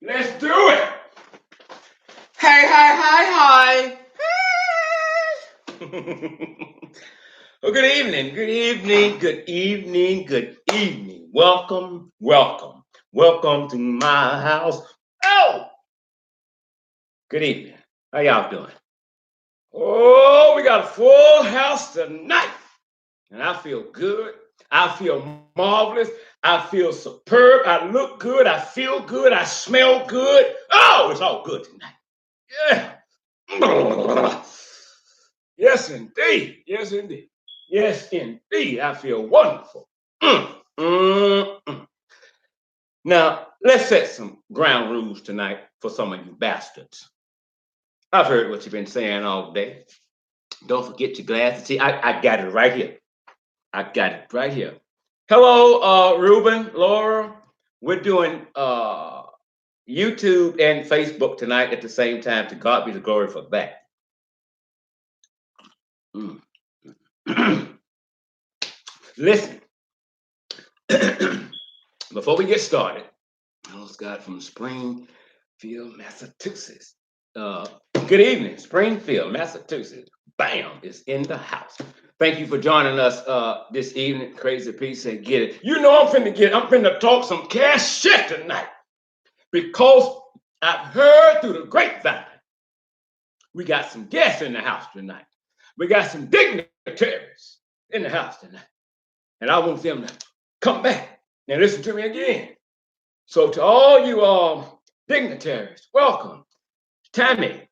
Let's do it. Hey, hi, hi, hi. Well, good evening, good evening, good evening, good evening. Welcome, welcome, welcome to my house. Oh, good evening. How y'all doing? Oh, we got a full house tonight. And I feel good. I feel marvelous. I feel superb. I look good. I feel good. I smell good. Oh, it's all good tonight. Yeah. Yes, indeed. Yes, indeed. Yes, indeed. I feel wonderful. Mm, mm. Now, let's set some ground rules tonight for some of you bastards. I've heard what you've been saying all day. Don't forget your glasses. See, I got it right here. I got it right here. Hello, Ruben, Laura. We're doing YouTube and Facebook tonight at the same time. To God be the glory for that. Mm. Listen, before we get started, oh God, from Springfield, Massachusetts. Uh, Good evening, Springfield, Massachusetts. Bam, is in the house. Thank you for joining us this evening. Crazy P said, get it. You know I'm finna talk some cash shit tonight because I've heard through the grapevine we got some guests in the house tonight. We got some dignitaries in the house tonight. And I want them to come back and listen to me again. So to all you dignitaries, welcome. Tammy,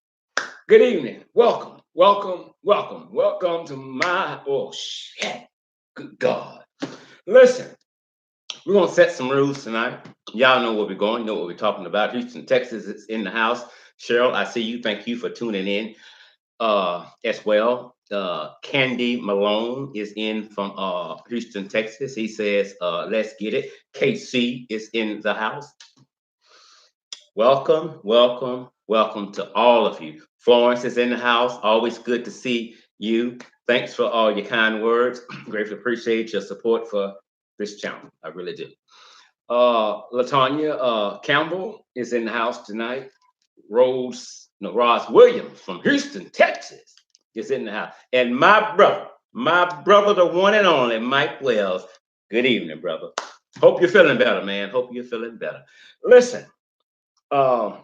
good evening. Welcome, welcome, welcome. Welcome to my, oh shit, good God. Listen, we're gonna set some rules tonight. Y'all know where we're going, you know what we're talking about. Houston, Texas is in the house. Cheryl, I see you. Thank you for tuning in as well. Candy Malone is in from Houston, Texas. He says, let's get it. KC is in the house. Welcome, welcome, welcome to all of you. Florence is in the house. Always good to see you. Thanks for all your kind words. Greatly appreciate your support for this channel. I really do. Latanya Campbell is in the house tonight. Ross Williams from Houston, Texas is in the house. And my brother, the one and only, Mike Wells. Good evening, brother. Hope you're feeling better, man. Hope you're feeling better. Listen, uh,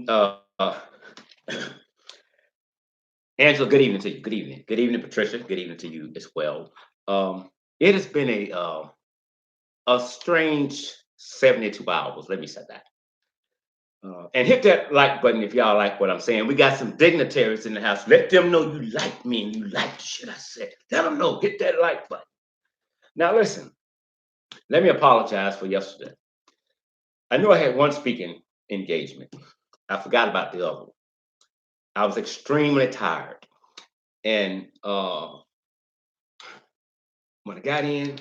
uh, Angela, good evening to you. Good evening. Good evening, Patricia. Good evening to you as well. It has been a strange 72 hours. Let me say that. And hit that like button if y'all like what I'm saying. We got some dignitaries in the house. Let them know you like me and you like the shit I said. Let them know. Hit that like button. Now listen, let me apologize for yesterday. I knew I had one speaking engagement. I forgot about the other one. I was extremely tired. And when I got in,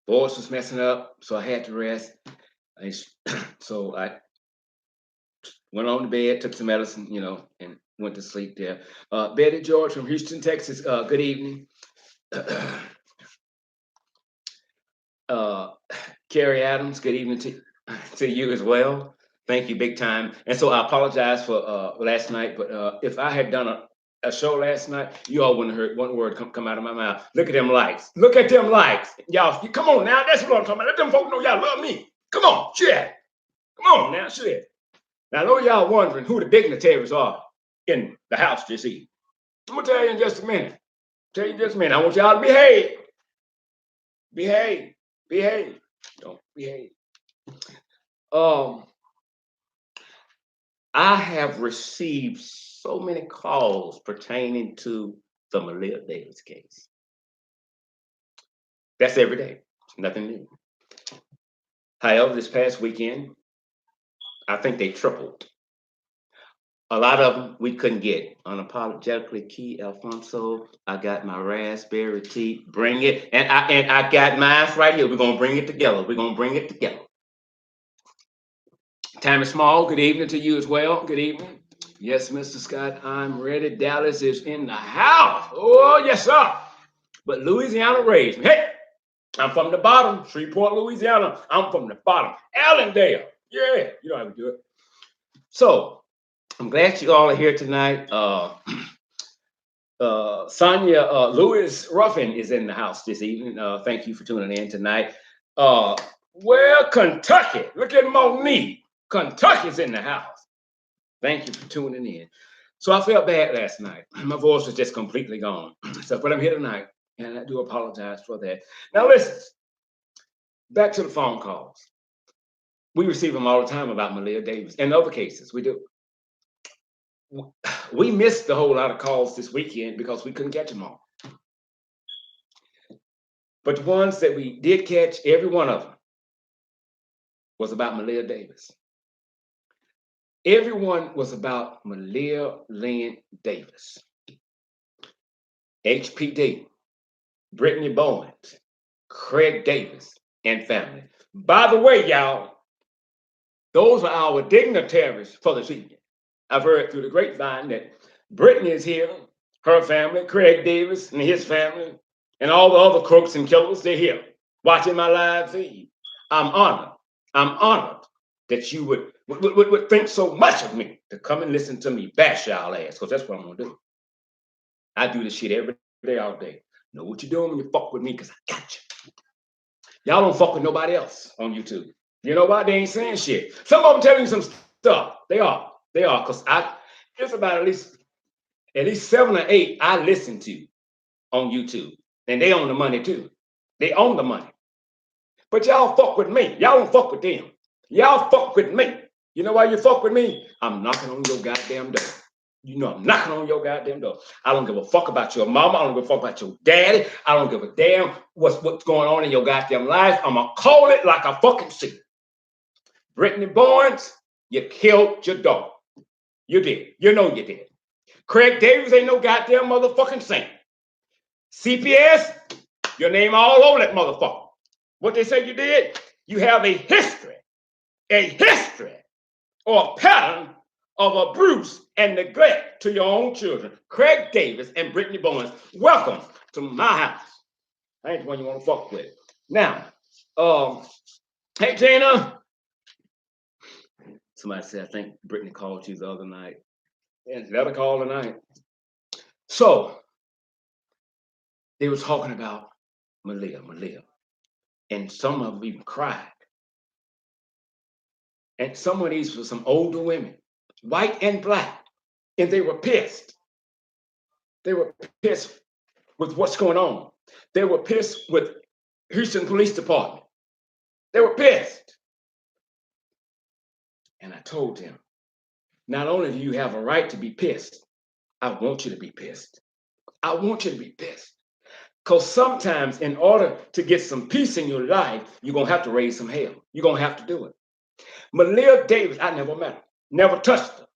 voice was messing up, so I had to rest. So I went on to bed, took some medicine, and went to sleep there. Betty George from Houston, Texas. Good evening. Carrie Adams. Good evening to you as well. Thank you, big time. And so I apologize for last night, but if I had done a show last night, you all wouldn't have heard one word come out of my mouth. Look at them likes. Look at them likes. Y'all, come on now. That's what I'm talking about. Let them folks know y'all love me. Come on, shit. Come on now, shit. Now, I know y'all wondering who the dignitaries are in the house this evening. I'm gonna tell you in just a minute. Tell you in just a minute. I want y'all to behave. Behave. Behave. Don't behave. Um, I have received so many calls pertaining to the Maleah Davis case. That's every day. It's nothing new. However, this past weekend, I think they tripled. A lot of them we couldn't get. Unapologetically Key Alfonso. I got my raspberry tea. Bring it. And I got mine right here. We're gonna bring it together. We're gonna bring it together. Tammy Small, good evening to you as well. Good evening. Yes, Mr. Scott, I'm ready. Dallas is in the house. Oh, yes, sir. But Louisiana raised me. Hey, I'm from the bottom, Shreveport, Louisiana. I'm from the bottom, Allendale. Yeah, you know how we do it. So I'm glad you all are here tonight. Sonia Lewis Ruffin is in the house this evening. Thank you for tuning in tonight. Uh, well, Kentucky, look at Monique. Kentucky's in the house. Thank you for tuning in. So I felt bad last night. My voice was just completely gone. So, but I'm here tonight, and I do apologize for that. Now, listen, back to the phone calls. We receive them all the time about Maleah Davis and other cases. We do. We missed a whole lot of calls this weekend because we couldn't catch them all. But the ones that we did catch, every one of them was about Maleah Davis. Everyone was about Maleah Lynn Davis, HPD, Brittany Bowens, Craig Davis, and family. By the way, y'all, those are our dignitaries for this evening. I've heard through the grapevine that Brittany is here, her family, Craig Davis and his family, and all the other crooks and killers, they're here watching my live feed. I'm honored. I'm honored that you would think so much of me to come and listen to me bash y'all ass, because that's what I'm going to do. I do this shit every day, all day. Know what you're doing when you fuck with me, because I got you. Y'all don't fuck with nobody else on YouTube. You know why? They ain't saying shit. Some of them telling you some stuff. They are. They are. Because it's about at least 7 or 8 I listen to on YouTube. And they own the money too. They own the money. But y'all fuck with me. Y'all don't fuck with them. Y'all fuck with me. You know why you fuck with me? I'm knocking on your goddamn door. You know I'm knocking on your goddamn door. I don't give a fuck about your mama. I don't give a fuck about your daddy. I don't give a damn what's going on in your goddamn life. I'm gonna call it like I fucking see it. Brittany Bowens, you killed your dog. You did. You know you did. Craig Davis ain't no goddamn motherfucking saint. CPS, your name all over that motherfucker. What they say you did? You have a history or a pattern of abuse and neglect to your own children. Craig Davis and Brittany Bowens, welcome to my house. I ain't the one you want to fuck with. Now, hey Tina. Somebody said, I think Brittany called you the other night. And let her call tonight. So, they were talking about Maleah. And some of them even cried. And some of these were some older women, white and black, and they were pissed. They were pissed with what's going on. They were pissed with Houston Police Department. They were pissed. And I told them, not only do you have a right to be pissed, I want you to be pissed. I want you to be pissed. Because sometimes in order to get some peace in your life, you're going to have to raise some hell. You're going to have to do it. Maleah Davis, I never met her, never touched her.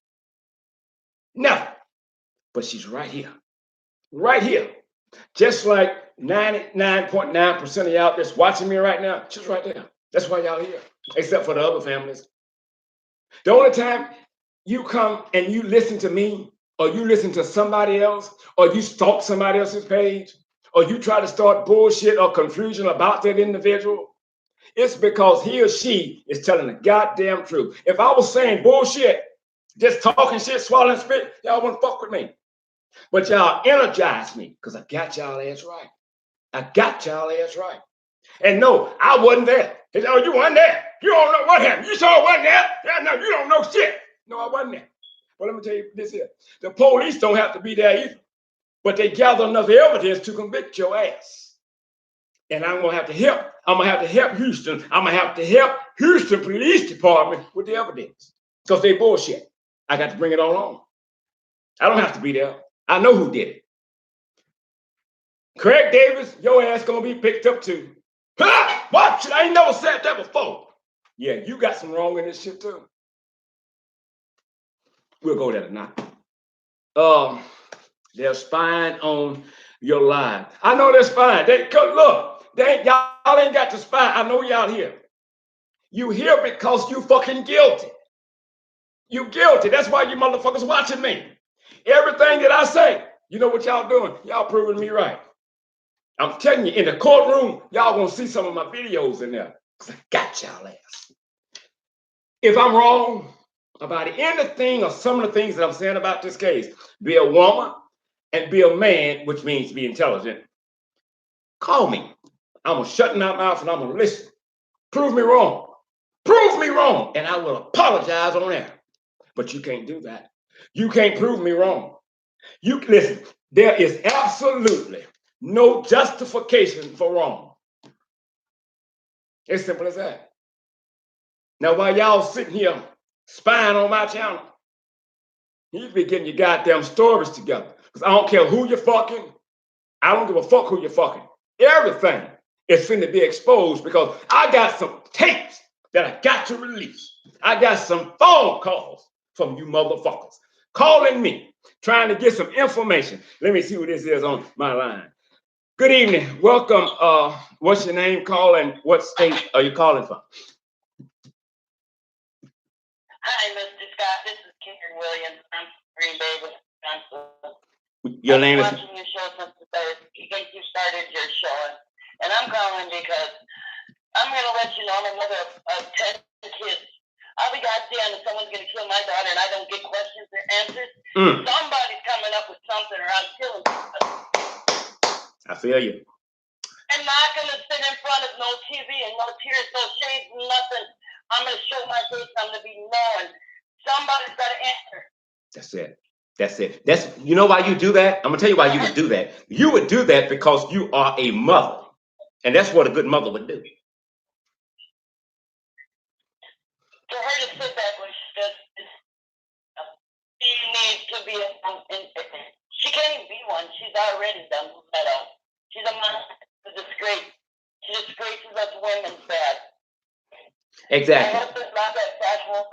Never. But she's right here. Right here. Just like 99.9% of y'all that's watching me right now, she's right there. That's why y'all here. Except for the other families. The only time you come and you listen to me, or you listen to somebody else, or you stalk somebody else's page, or you try to start bullshit or confusion about that individual, it's because he or she is telling the goddamn truth. If I was saying bullshit, just talking shit, swallowing spit, y'all wouldn't fuck with me. But y'all energize me because I got y'all ass right. I got y'all ass right. And no, I wasn't there. He said, oh, you wasn't there. You don't know what happened. You sure wasn't there. Yeah, no, you don't know shit. No, I wasn't there. Well, let me tell you this here. The police don't have to be there either. But they gather enough evidence to convict your ass. And I'm gonna have to help. I'm gonna have to help Houston. I'm gonna have to help Houston Police Department with the evidence. Because they bullshit. I got to bring it all on. I don't have to be there. I know who did it. Craig Davis, your ass gonna be picked up too. Ha! What? I ain't never said that before. Yeah, you got some wrong in this shit too. We'll go there tonight. They're spying on your life. I know they're spying. Look, y'all ain't got to spy. I know y'all here. You here because you fucking guilty. You guilty. That's why you motherfuckers watching me. Everything that I say, you know what y'all doing? Y'all proving me right. I'm telling you, in the courtroom, y'all gonna see some of my videos in there. Because I got y'all ass. If I'm wrong about anything or some of the things that I'm saying about this case, be a woman and be a man, which means be intelligent, call me. I'm gonna shut my mouth and I'm gonna listen. Prove me wrong. Prove me wrong, and I will apologize on air. But you can't do that. You can't prove me wrong. You listen, there is absolutely no justification for wrong. It's simple as that. Now, while y'all sitting here spying on my channel, you be getting your goddamn stories together. Because I don't care who you're fucking. I don't give a fuck who you're fucking. Everything is finna be exposed because I got some tapes that I got to release. I got some phone calls from you motherfuckers calling me, trying to get some information. Let me see who this is on my line. Good evening. Welcome. What's your name? Call and what state are you calling from? Hi, Mr. Scott. This is Karen Williams from Green Bay, Wisconsin. Your name is. I'm watching your show since the day you started your show, and I'm calling because I'm going to let you know I'm a mother of 10 kids. I'll be goddamn if someone's going to kill my daughter and I don't get questions or answers. Somebody's coming up with something or I'm killing somebody. I feel you. I'm not going to sit in front of no TV and no tears, no shades, nothing. I'm going to show my face. I'm going to be known. Somebody's got to answer. That's it. That's it. That's, you know why you do that? I'm gonna tell you why you would do that. You would do that because you are a mother, and that's what a good mother would do. For her to sit back when she does, she needs to be. She can't even be one. She's already done that up. She's a monster. She's a disgrace. She disgraces us women bad. Exactly. I hope it's not that casual.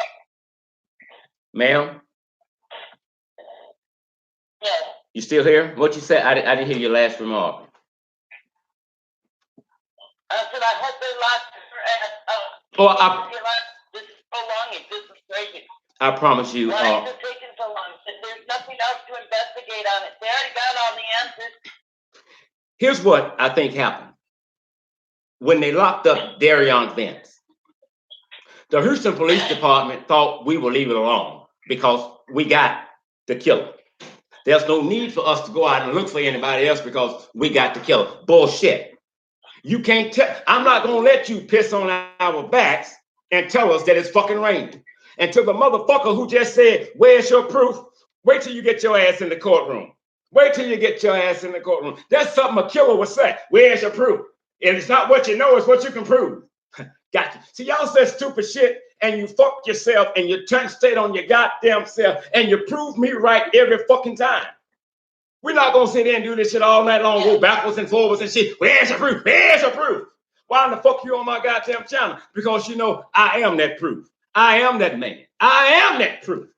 Ma'am? Yes. You still here? What you said? I didn't hear your last remark. I said I hope they locked her ass up. Oh, This is prolonging. This is crazy. I promise you. Why is it taking so long? There's nothing else to investigate on it. They already got all the answers. Here's what I think happened. When they locked up Darion Vance, the Houston Police Department thought we would leave it alone because we got the killer. There's no need for us to go out and look for anybody else because we got the killer. Bullshit. You can't tell. I'm not going to let you piss on our backs and tell us that it's fucking raining. And to the motherfucker who just said, where's your proof? Wait till you get your ass in the courtroom. Wait till you get your ass in the courtroom. That's something a killer would say. Where's your proof? And it's not what you know, it's what you can prove. Gotcha. See, y'all said stupid shit and you fucked yourself and you turned straight on your goddamn self and you prove me right every fucking time. We're not going to sit there and do this shit all night long, go backwards and forwards and shit. Where's your proof? Where's your proof? Why in the fuck you on my goddamn channel? Because you know I am that proof. I am that man. I am that proof.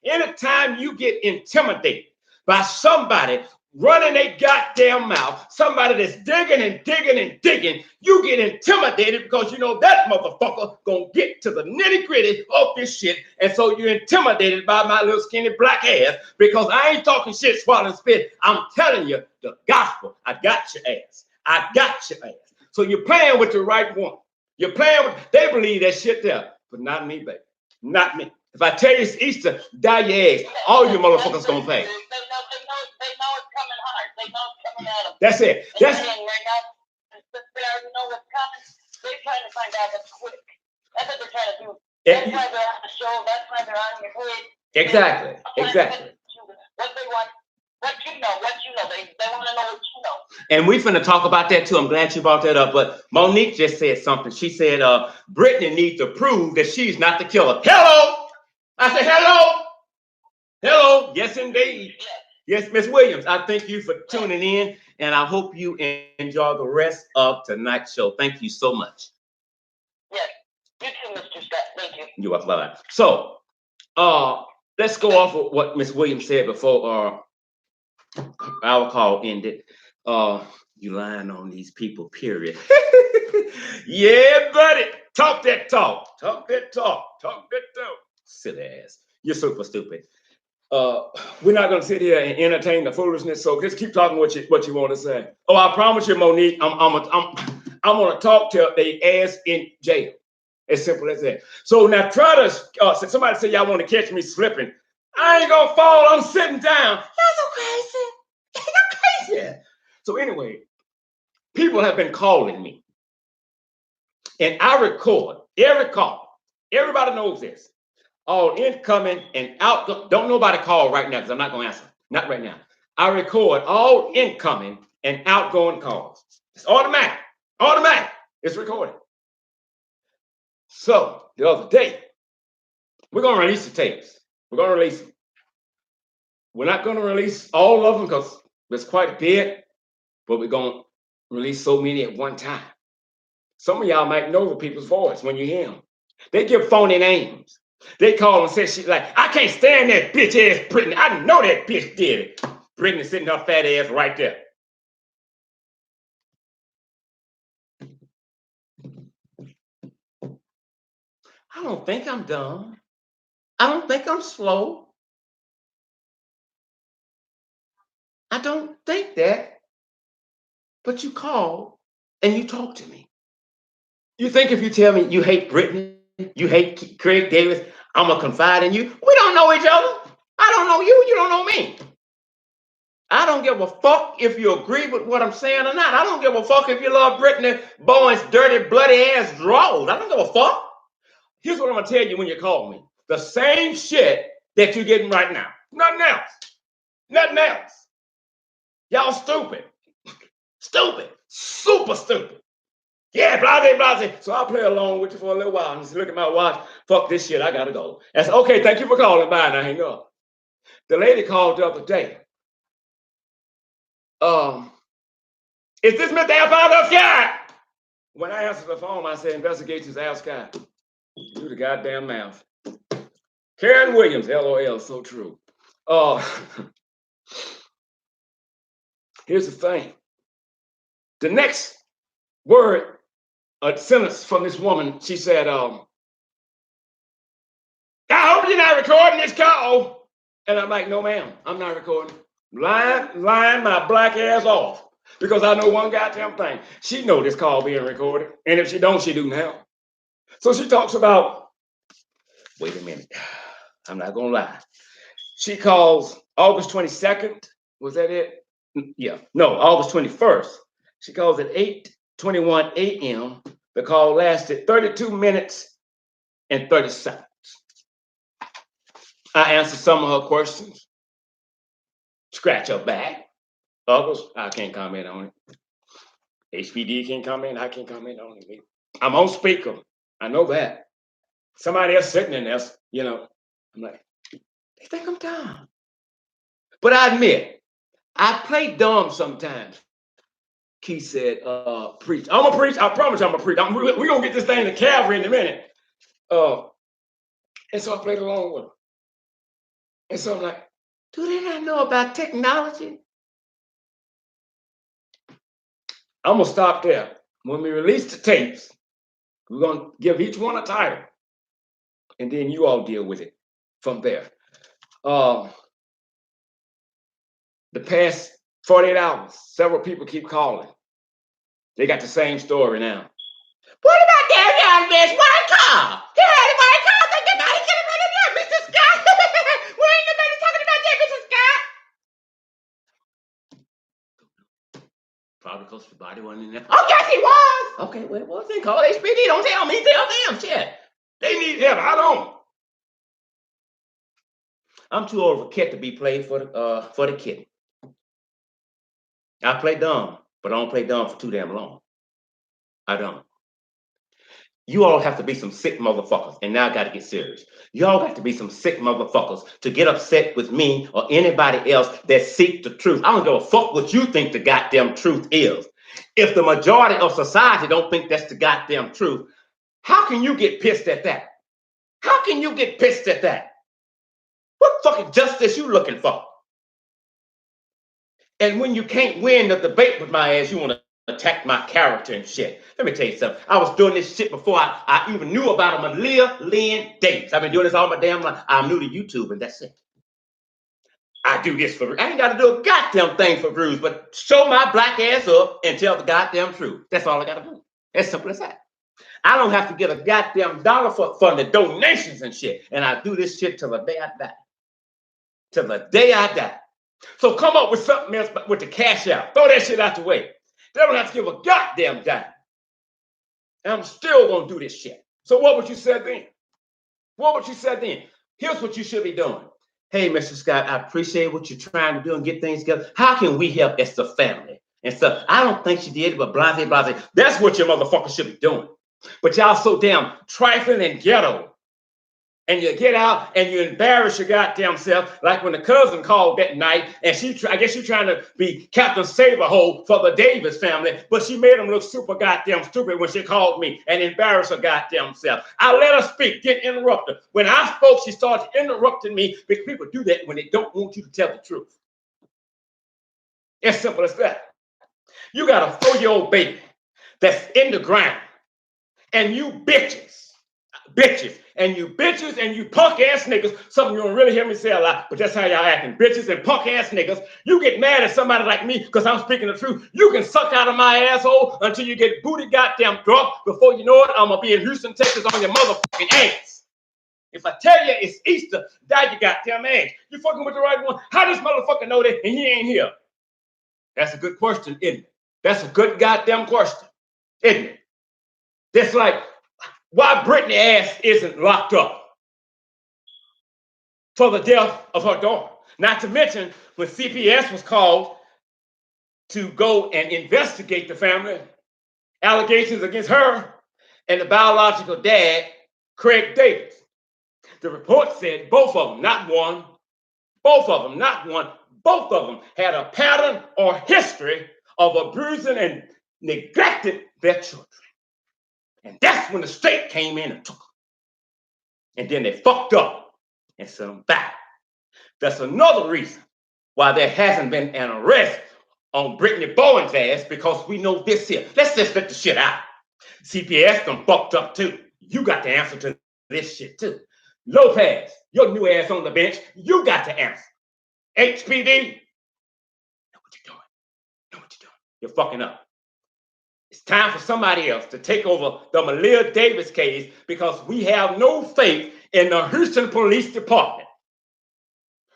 Anytime you get intimidated by somebody running a goddamn mouth, somebody that's digging and digging and digging, you get intimidated because you know that motherfucker gonna get to the nitty gritty of this shit. And so you're intimidated by my little skinny black ass because I ain't talking shit, swallowing spit. I'm telling you the gospel. I got your ass. I got your ass. So you're playing with the right one. You're playing with, they believe that shit there, but not me, baby. Not me. If I tell you it's Easter, dye your eggs. All you motherfuckers gonna pay. They know it's coming hard. They know it's coming at them. That's it. That's right now. They already know what's coming. They're trying to find out what's quick. That's what they're trying to do. That's why they're on the show. That's why they're on your head. Exactly. Exactly. What they want. What you know. They want to know what you know. And we finna talk about that too. I'm glad you brought that up. But Monique just said something. She said, Brittany needs to prove that she's not the killer. Hello. I said, hello. Hello. Yes, indeed. Yes, Miss Williams. I thank you for tuning in, and I hope you enjoy the rest of tonight's show. Thank you so much. Yes. You too, Mr. Scott. Thank you. You're welcome. Bye-bye. So, let's go off of what Miss Williams said before our call ended. You lying on these people, period. Yeah, buddy. Talk that talk. Talk that talk. Talk that talk. Silly ass. You're super stupid. we're not going to sit here and entertain the foolishness. So just keep talking what you want to say. Oh, I promise you, Monique, I'm going to talk till they ass in jail. As simple as that. So now try to. Somebody say y'all want to catch me slipping. I ain't gonna fall. I'm sitting down. Y'all so crazy. Y'all crazy. So anyway, people have been calling me, and I record every call. Everybody knows this. All incoming and outgoing. Don't nobody call right now because I'm not going to answer. Not right now. I record all incoming and outgoing calls. It's automatic. Automatic. It's recorded. So the other day, we're going to release the tapes. We're going to release them. We're not going to release all of them because there's quite a bit, but we're going to release so many at one time. Some of y'all might know the people's voice when you hear them. They give phony names. They call and say shit like, I can't stand that bitch ass Brittany. I know that bitch did it. Brittany sitting her fat ass right there. I don't think I'm dumb. I don't think I'm slow. I don't think that. But you call and you talk to me. You think if you tell me you hate Brittany, you hate Craig Davis, I'm going to confide in you? We don't know each other. I don't know you. You don't know me. I don't give a fuck if you agree with what I'm saying or not. I don't give a fuck if you love Brittany Bowen's dirty, bloody ass drawers. I don't give a fuck. Here's what I'm going to tell you when you call me. The same shit that you're getting right now. Nothing else. Nothing else. Y'all stupid. Stupid. Super stupid. Yeah, blase, blase. So I'll play along with you for a little while and just look at my watch. Fuck this shit. I got to go. That's okay. Thank you for calling. Bye. Now hang up. The lady called the other day. Is this Mr. Alfonso Scott? When I answered the phone, I said, Investigations Al Scott. Do the goddamn mouth. Karen Williams, LOL, so true. Here's the thing. The next word, a sentence from this woman, she said, I hope you're not recording this call. And I'm like, no, ma'am, I'm not recording. Lying my black ass off. Because I know one goddamn thing. She know this call being recorded. And if she don't, she do now. So she talks about, wait a minute. I'm not going to lie. She calls August 22nd. Was that it? Yeah. No, August 21st. She calls at 8:21 a.m. The call lasted 32 minutes and 30 seconds. I answered some of her questions. Scratch her back. Others, I can't comment on it. HPD can't comment. I can't comment on it. I'm on speaker. I know that. Somebody else sitting in there, you know. I'm like, they think I'm dumb. But I admit, I play dumb sometimes. Keith said, preach. I'm gonna preach. I promise you I'm gonna preach. We're gonna get this thing to Calvary in a minute. And so I played along with them. And so I'm like, do they not know about technology? I'm gonna stop there. When we release the tapes, we're gonna give each one a title. And then you all deal with it from there. The past 48 hours, several people keep calling. They got the same story now. What about that young bitch? White car? He had a white car. Think about it. Get him in there, Mr. Scott. We ain't nobody talking about that, Mr. Scott. Probably because the body wasn't in there. Oh, yes, he was. Okay, well, then call HPD. Don't tell me. Tell them. Shit. They need help. I don't. I'm too old of a kid to be played for the kid. I play dumb, but I don't play dumb for too damn long. I don't. You all have to be some sick motherfuckers, and now I got to get serious. You all got to be some sick motherfuckers to get upset with me or anybody else that seek the truth. I don't give a fuck what you think the goddamn truth is. If the majority of society don't think that's the goddamn truth, how can you get pissed at that? How can you get pissed at that? What fucking justice you looking for? And when you can't win the debate with my ass, you want to attack my character and shit. Let me tell you something. I was doing this shit before I even knew about a Maleah Lynn Davis. I've been doing this all my damn life. I'm new to YouTube, and that's it. I do this for, I ain't got to do a goddamn thing for views, but show my black ass up and tell the goddamn truth. That's all I got to do. As simple as that. I don't have to get a goddamn dollar for the donations and shit. And I do this shit till the day I die. Till the day I die. So come up with something else with the cash out. Throw that shit out the way. They don't have to give a goddamn dime. And I'm still gonna do this shit. So what would you say then? What would you say then? Here's what you should be doing. Hey, Mr. Scott, I appreciate what you're trying to do and get things together. How can we help as the family? And stuff. I don't think she did, but blase, blase. That's what your motherfucker should be doing. But y'all so damn trifling and ghetto. And you get out and you embarrass your goddamn self, like when the cousin called that night, and I guess she's trying to be Captain Saberhole for the Davis family, but she made him look super goddamn stupid when she called me and embarrassed her goddamn self. I let her speak, get interrupted. When I spoke, she started interrupting me, because people do that when they don't want you to tell the truth. As simple as that. You got a 4-year-old baby that's in the ground, and you bitches, and you punk ass niggas, something you don't really hear me say a lot, but that's how y'all acting. Bitches and punk ass niggas, you get mad at somebody like me because I'm speaking the truth. You can suck out of my asshole until you get booty goddamn drunk. Before you know it, I'm gonna be in Houston, Texas on your motherfucking ass. If I tell you it's Easter, die your goddamn ass. You fucking with the right one. How does motherfucker know that and he ain't here? That's a good question, isn't it? That's a good goddamn question, isn't it? That's like, why Brittany ass isn't locked up for the death of her daughter. Not to mention, when CPS was called to go and investigate the family, allegations against her and the biological dad, Craig Davis. The report said both of them, not one, both of them had a pattern or history of abusing and neglected their children. And that's when the state came in and took them. And then they fucked up and sent them back. That's another reason why there hasn't been an arrest on Brittany Bowen's ass, because we know this here. Let's just let the shit out. CPS done fucked up too. You got to answer to this shit too. Lopez, your new ass on the bench, you got to answer. HPD, know what you're doing. Know what you're doing. You're fucking up. It's time for somebody else to take over the Maleah Davis case, because we have no faith in the Houston Police Department.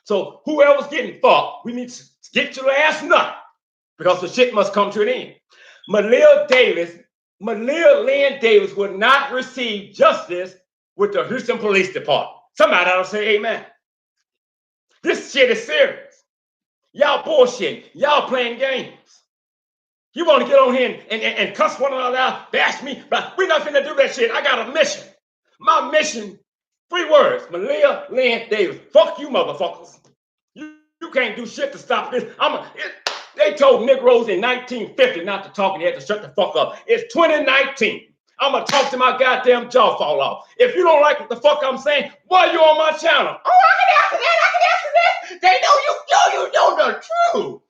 So whoever's getting fucked, we need to get your ass nut, because the shit must come to an end. Maleah Lynn Davis would not receive justice with the Houston Police Department. Somebody ought to say amen. This shit is serious. Y'all bullshitting. Y'all playing games. You want to get on here and cuss one another out, bash me, but we're not finna do that shit. I got a mission. My mission, 3 words, Maleah Lynn Davis. Fuck you motherfuckers. You can't do shit to stop this. They told Negroes in 1950 not to talk, and they had to shut the fuck up. It's 2019. I'm going to talk to my goddamn jaw fall off. If you don't like what the fuck I'm saying, why you on my channel? Oh, I can answer that. They know you know the truth.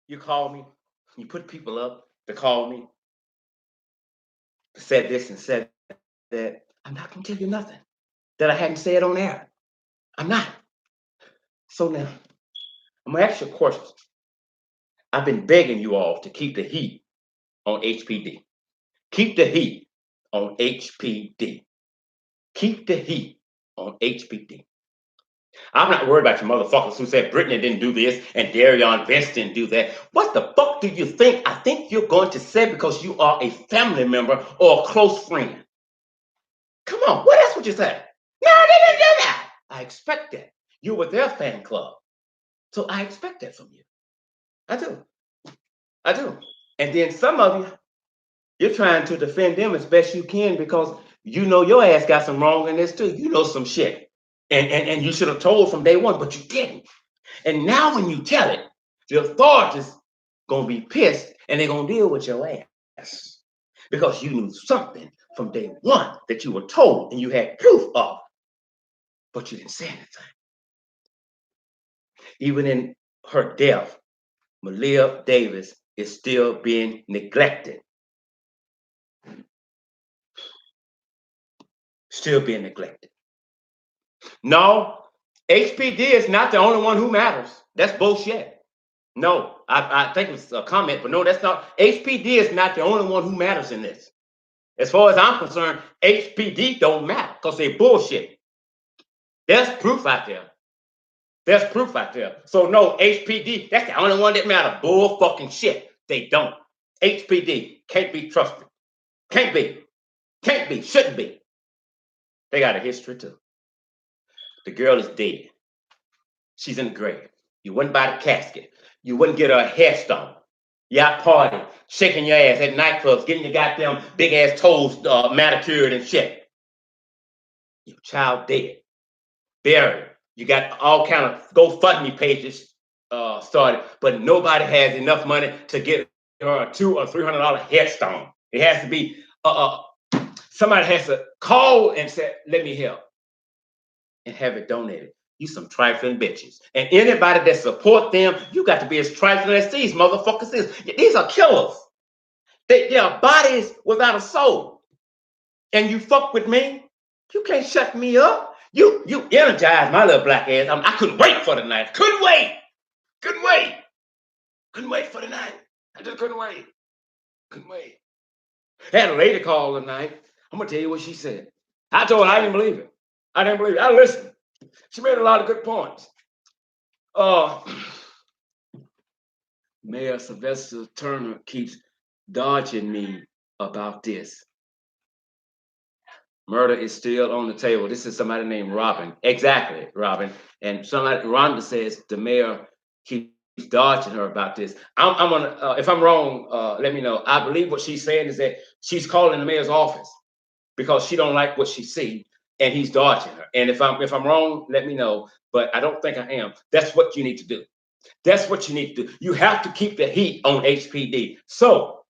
You call me, you put people up to call me, said this and said that. I'm not going to tell you nothing that I hadn't said on air. I'm not. So now, I'm going to ask you a question. I've been begging you all to keep the heat on HPD. Keep the heat on HPD. Keep the heat on HPD. I'm not worried about you motherfuckers who said Brittany didn't do this and Darion Vance didn't do that. What the fuck do you think? I think you're going to say because you are a family member or a close friend. Come on, what else would you say? No, they didn't do that. I expect that. You were their fan club. So I expect that from you. I do. I do. And then some of you, you're trying to defend them as best you can because you know your ass got some wrong in this too. You know some shit. And you should have told from day one, but you didn't. And now when you tell it, the authorities gonna be pissed and they're gonna deal with your ass. Because you knew something from day one that you were told and you had proof of, but you didn't say anything. Even in her death, Maleah Davis is still being neglected. Still being neglected. No, HPD is not the only one who matters. That's bullshit. No, I think it's a comment, but no, that's not. HPD is not the only one who matters in this. As far as I'm concerned, HPD don't matter because they bullshit. There's proof out there. There's proof out there. So no, HPD, that's the only one that matters. Bull fucking shit. They don't. HPD can't be trusted. Can't be. Can't be. Shouldn't be. They got a history too. The girl is dead. She's in the grave. You wouldn't buy the casket. You wouldn't get her a headstone. Y'all party, shaking your ass at nightclubs, getting your goddamn big ass toes manicured and shit. Your child dead, buried. You got all kind of GoFundMe pages started, but nobody has enough money to get her a $200 or $300 headstone. It has to be somebody has to call and say, "Let me help," and have it donated. You some trifling bitches. And anybody that support them, you got to be as trifling as these motherfuckers is. These are killers. They are bodies without a soul. And you fuck with me, you can't shut me up. You energized my little black ass. I couldn't wait for the night. Couldn't wait. Couldn't wait. Couldn't wait for the night. I just couldn't wait. Couldn't wait. I had a lady call tonight. I'm gonna tell you what she said. I told her I didn't believe it. I didn't believe it. I listened. She made a lot of good points. Mayor Sylvester Turner keeps dodging me about this. Murder is still on the table. This is somebody named Robin. Exactly, Robin. And somebody, Rhonda says the mayor keeps dodging her about this. I'm gonna, if I'm wrong, let me know. I believe what she's saying is that she's calling the mayor's office because she don't like what she sees, and he's dodging her. And if I'm wrong, let me know. But I don't think I am. That's what you need to do. That's what you need to do. You have to keep the heat on HPD. So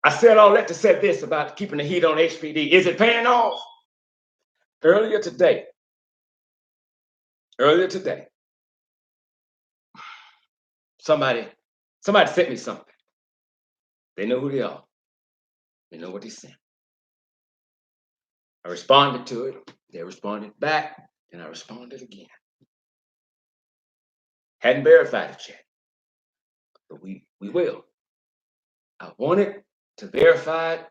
I said all that to say this about keeping the heat on HPD. Is it paying off? Earlier today, somebody sent me something. They know who they are. They know what they sent. I responded to it. They responded back, and I responded again. Hadn't verified it yet, but we will. I wanted to verify it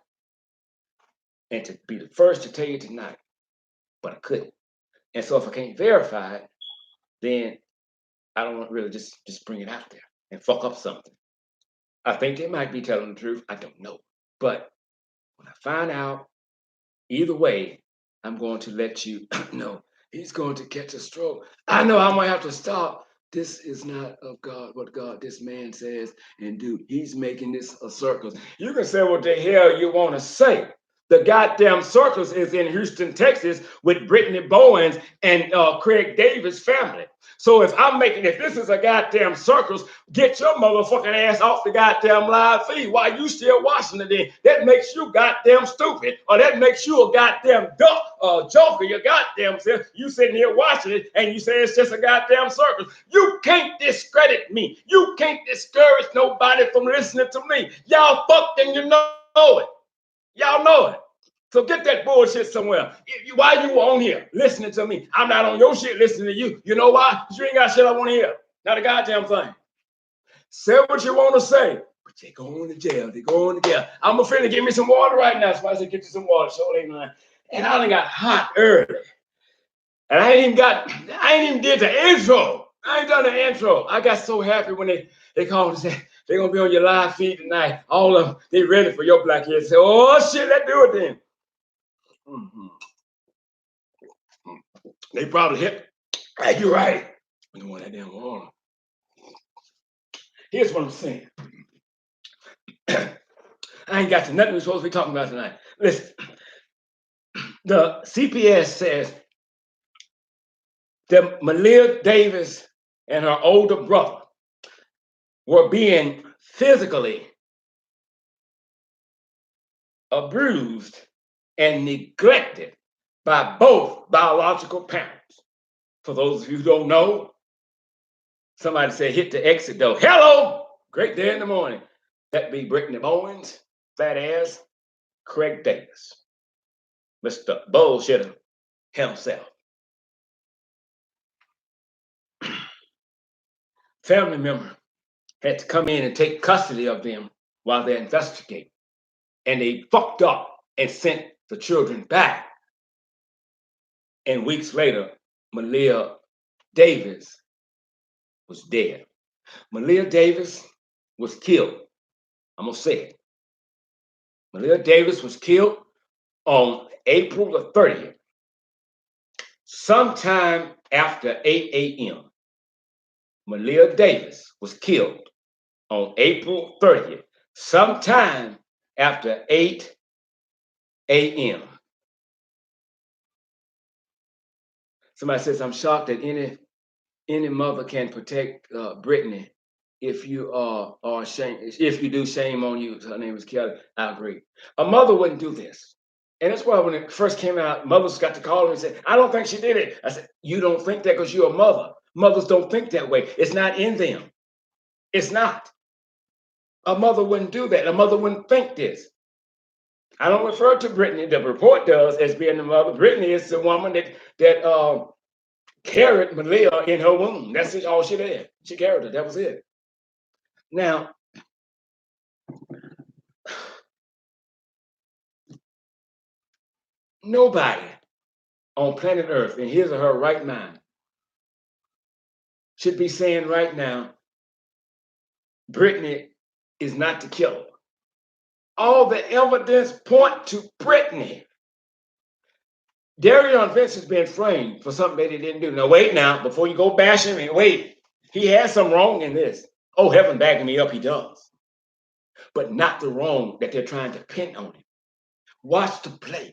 and to be the first to tell you tonight, but I couldn't. And so if I can't verify it, then I don't want to really just bring it out there and fuck up something. I think they might be telling the truth. I don't know. But when I find out, either way, I'm going to let you know he's going to catch a stroke. I know I might have to stop. This is not of God, what God, this man says and do. He's making this a circus. You can say what the hell you want to say. The goddamn circus is in Houston, Texas, with Brittany Bowens and Craig Davis' family. So if this is a goddamn circus, get your motherfucking ass off the goddamn live feed while you still watching it. Then that makes you goddamn stupid, or that makes you a goddamn joker. You goddamn self. You sitting here watching it, and you say it's just a goddamn circus. You can't discredit me. You can't discourage nobody from listening to me. Y'all fucked and you know it. Y'all know it. So get that bullshit somewhere. Why you on here listening to me? I'm not on your shit listening to you. You know why? Because you ain't got shit I want to hear. Not a goddamn thing. Say what you want to say, but they going to jail. They going to jail. I'm afraid to give me some water right now. Somebody said, get you some water. So ain't mine. And I done got hot early. And I ain't even did the intro. I ain't done the intro. I got so happy when they called and said, they're going to be on your live feed tonight. All of them, they ready for your black head. Say, oh, shit, let's do it then. Mm-hmm. They probably hit. Hey, you're right. We don't want that damn water. Here's what I'm saying. I ain't got to nothing we're supposed to be talking about tonight. Listen, the CPS says that Maleah Davis and her older brother were being physically abused and neglected by both biological parents. For those of you who don't know, somebody said hit the exit door. Hello, Great day in the morning. That be Brittany Bowens, fat ass, Craig Davis, Mr. Bullshitter himself. Family member had to come in and take custody of them while they investigate. And they fucked up and sent the children back. And weeks later, Maleah Davis was dead. Maleah Davis was killed. I'm going to say it. Maleah Davis was killed on April the 30th, sometime after 8 a.m. Maleah Davis was killed on April 30th, sometime after 8 a.m. Somebody says, I'm shocked that any mother can protect Brittany. If you are ashamed, if you do, shame on you. Her name is Kelly. I agree. A mother wouldn't do this. And that's why when it first came out, mothers got to call me and say, I don't think she did it. I said, you don't think that because you're a mother. Mothers don't think that way. It's not in them. It's not. A mother wouldn't do that. A mother wouldn't think this. I don't refer to Brittany. The report does as being the mother. Brittany is the woman that carried Maleah in her womb. That's it, all she did. She carried her. That was it. Now, nobody on planet Earth in his or her right mind should be saying right now, Brittany is not the killer. All the evidence point to Brittany. Darion Vince has been framed for something that he didn't do. Now, wait now, before you go bash him, wait. He has some wrong in this. Oh, heaven backing me up, he does. But not the wrong that they're trying to pin on him. Watch the play.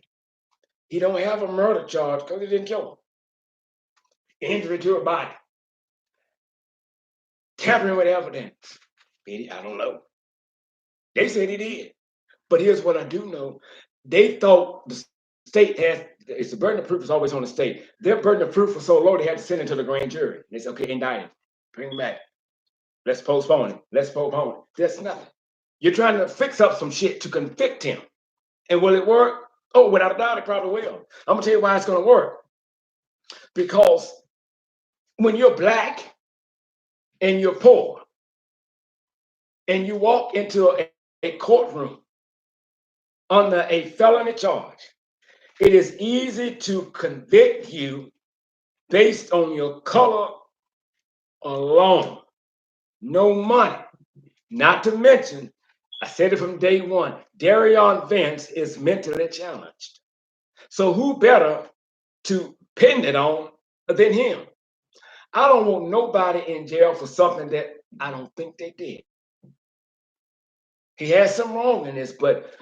He don't have a murder charge because he didn't kill him. Injury to her body. Tampering with evidence. I don't know. They said he did. But here's what I do know. They thought the state has, it's the burden of proof is always on the state. Their burden of proof was so low, they had to send it to the grand jury. They said, okay, indict him. Bring him back. Let's postpone it. Let's postpone it. There's nothing. You're trying to fix up some shit to convict him. And will it work? Oh, without a doubt, it probably will. I'm going to tell you why it's going to work. Because when you're black and you're poor and you walk into a courtroom under a felony charge, it is easy to convict you based on your color alone. No money. Not to mention, I said it from day one, Darion Vince is mentally challenged. So who better to pin it on than him? I don't want nobody in jail for something that I don't think they did. He has some wrong in this, but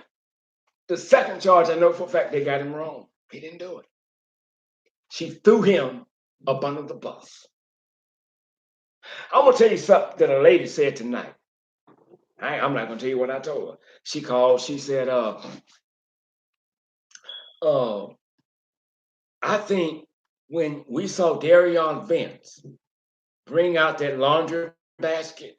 the second charge, I know for a fact they got him wrong. He didn't do it. She threw him up under the bus. I'm gonna tell you something that a lady said tonight. I'm not gonna tell you what I told her. She called. She said, I think when we saw Darion Vince bring out that laundry basket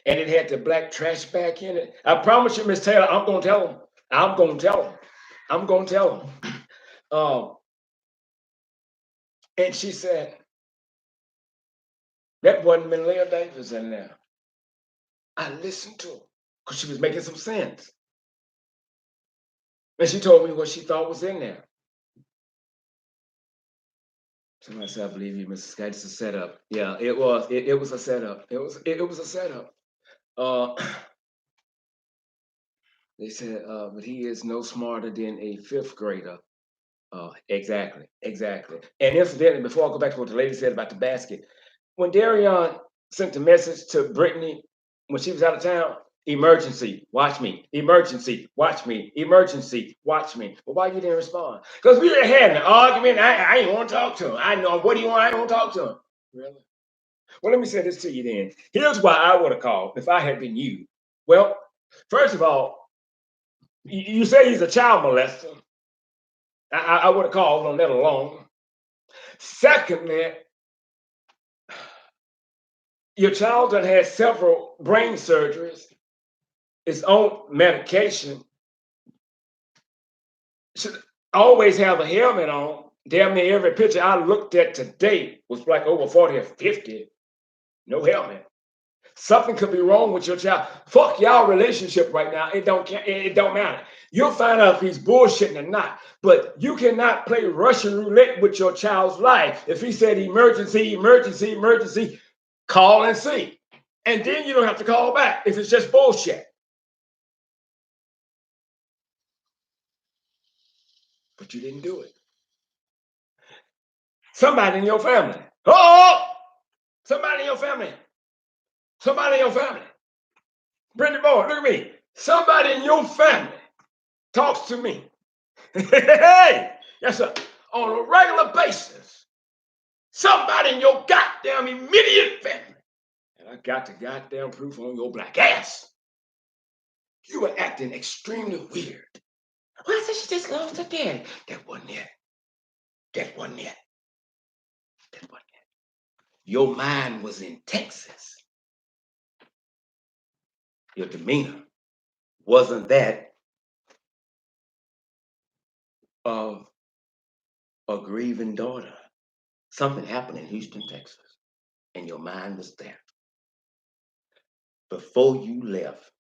and it had the black trash bag in it, I promise you, Miss Taylor, I'm gonna tell him. I'm gonna tell him. I'm gonna tell him. And she said that wasn't Maleah Davis in there. I listened to her because she was making some sense. And she told me what she thought was in there. Somebody said, I believe you, Mrs. Scott. It's a setup. Yeah, it was. It was a setup. It was a setup. They said, but he is no smarter than a fifth grader. Exactly. And incidentally, before I go back to what the lady said about the basket, when Darion sent a message to Brittany when she was out of town, emergency, watch me. Emergency, watch me. Emergency, watch me. Well, why you didn't respond? Because we were having an argument. I didn't want to talk to him. I know, what do you want? I don't want to talk to him. Really? Well, let me say this to you then. Here's why I would have called if I had been you. Well, first of all, you say he's a child molester. I would have called on that alone. Secondly, Your child done had several brain surgeries, is on medication, should always have a helmet on. Damn near every picture I looked at today was like over 40 or 50. No helmet. Something could be wrong with your child. Fuck y'all relationship right now. It don't matter. You'll find out if he's bullshitting or not. But you cannot play Russian roulette with your child's life. If he said emergency, emergency, emergency, call and see. And then you don't have to call back if it's just bullshit. But you didn't do it. Somebody in your family. Oh, somebody in your family. Somebody in your family. Brittany Boy, look at me. Somebody in your family talks to me. Hey, yes, sir. On a regular basis. Somebody in your goddamn immediate family. And I got the goddamn proof on your black ass. You were acting extremely weird. Well, I said she just lost her daddy. That wasn't it. That wasn't it. That wasn't it. Your mind was in Texas. Your demeanor wasn't that of a grieving daughter. Something happened in Houston, Texas, and your mind was there. Before you left,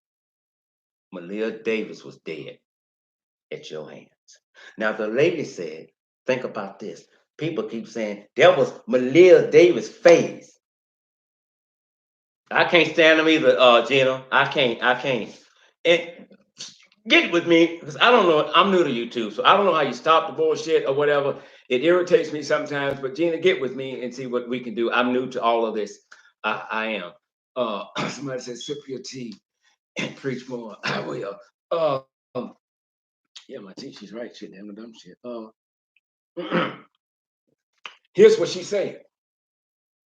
Maleah Davis was dead at your hands. Now, the lady said, think about this. People keep saying that was Maleah Davis' face. I can't stand them either, Gina. I can't. And get with me, because I don't know. I'm new to YouTube, so I don't know how you stop the bullshit or whatever. It irritates me sometimes, but Gina, get with me and see what we can do. I'm new to all of this. I am. Somebody said, sip your tea and preach more. I will. Yeah, my tea, she's right. Shit, damn the dumb shit. Here's what she said.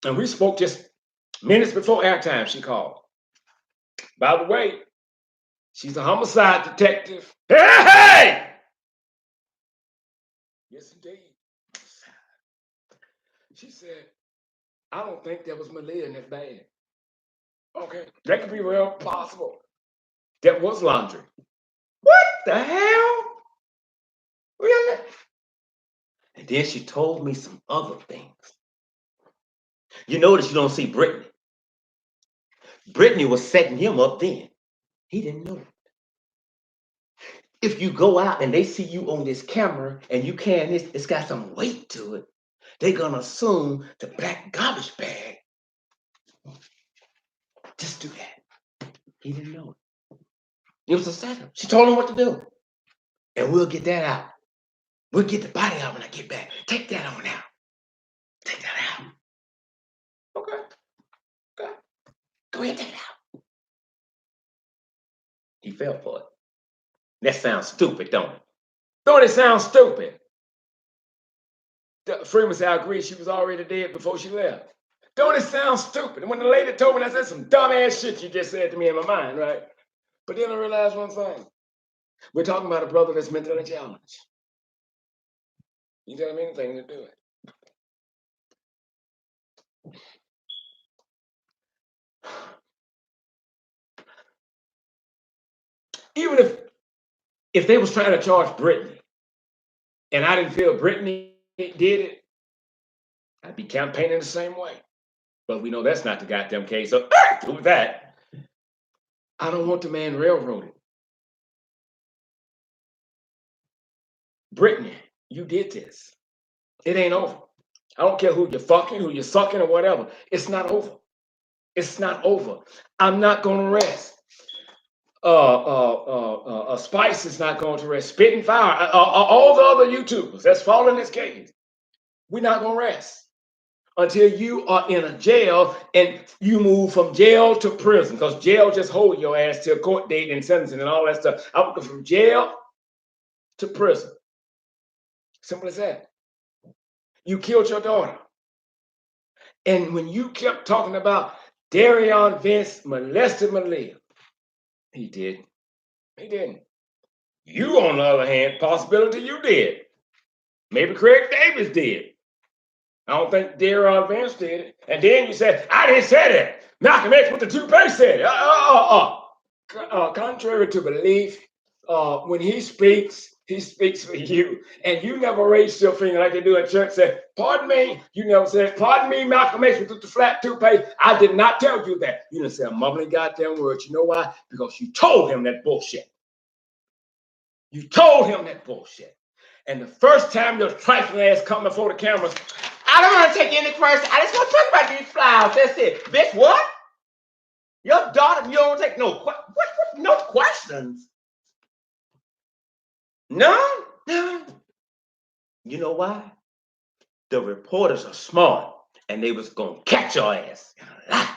And we spoke just minutes before airtime. She called. By the way, she's a homicide detective. Hey! Yes, indeed. She said, I don't think that was Maleah in that bag. Okay, that could be real possible. That was laundry. What the hell? Really? And then she told me some other things. You notice you don't see Brittany. Brittany was setting him up then. He didn't know it. If you go out and they see you on this camera and you carrying this, it's got some weight to it. They're gonna assume the black garbage bag. Just do that. He didn't know it. It was a setup. She told him what to do. And we'll get that out. We'll get the body out when I get back. Take that on out. Take that out. Okay. Okay. Go ahead, take it out. He fell for it. That sounds stupid, don't it? Don't it sound stupid? Freeman said, I agree, she was already dead before she left. Don't it sound stupid? And when the lady told me, I said some dumbass shit you just said to me in my mind, right? But then I realized one thing. We're talking about a brother that's mentally challenged. You tell him anything to do it. Even if they was trying to charge Brittany, and I didn't feel Brittany did it, I'd be campaigning the same way. But we know that's not the goddamn case, so do that. I don't want the man railroaded. Brittany, you did this. It ain't over. I don't care who you're fucking, who you're sucking, or whatever. It's not over. It's not over. I'm not gonna rest. Spice is not going to rest. Spitting Fire, all the other YouTubers that's falling in this case. We're not gonna rest until you are in a jail and you move from jail to prison, because jail just hold your ass till court date and sentencing and all that stuff. I would go from jail to prison. Simple as that. You killed your daughter. And when you kept talking about Darion Vince molested Maleah, he did. He didn't. You, on the other hand, possibility you did. Maybe Craig Davis did. I don't think Darion Vince did it. And then you said, I didn't say that. Malcolm X with the toupee said, contrary to belief, when he speaks for you. And you never raised your finger like they do at church, said, pardon me. You never said, pardon me, Malcolm X with the flat toupee. I did not tell you that. You didn't say a mumbling goddamn word. You know why? Because you told him that bullshit. You told him that bullshit. And the first time your trifling ass come before the cameras, I don't want to take any questions. I just want to talk about these flowers. That's it. Bitch, what? Your daughter, you don't take no questions. No. You know why? The reporters are smart and they was gonna catch your ass in a lie.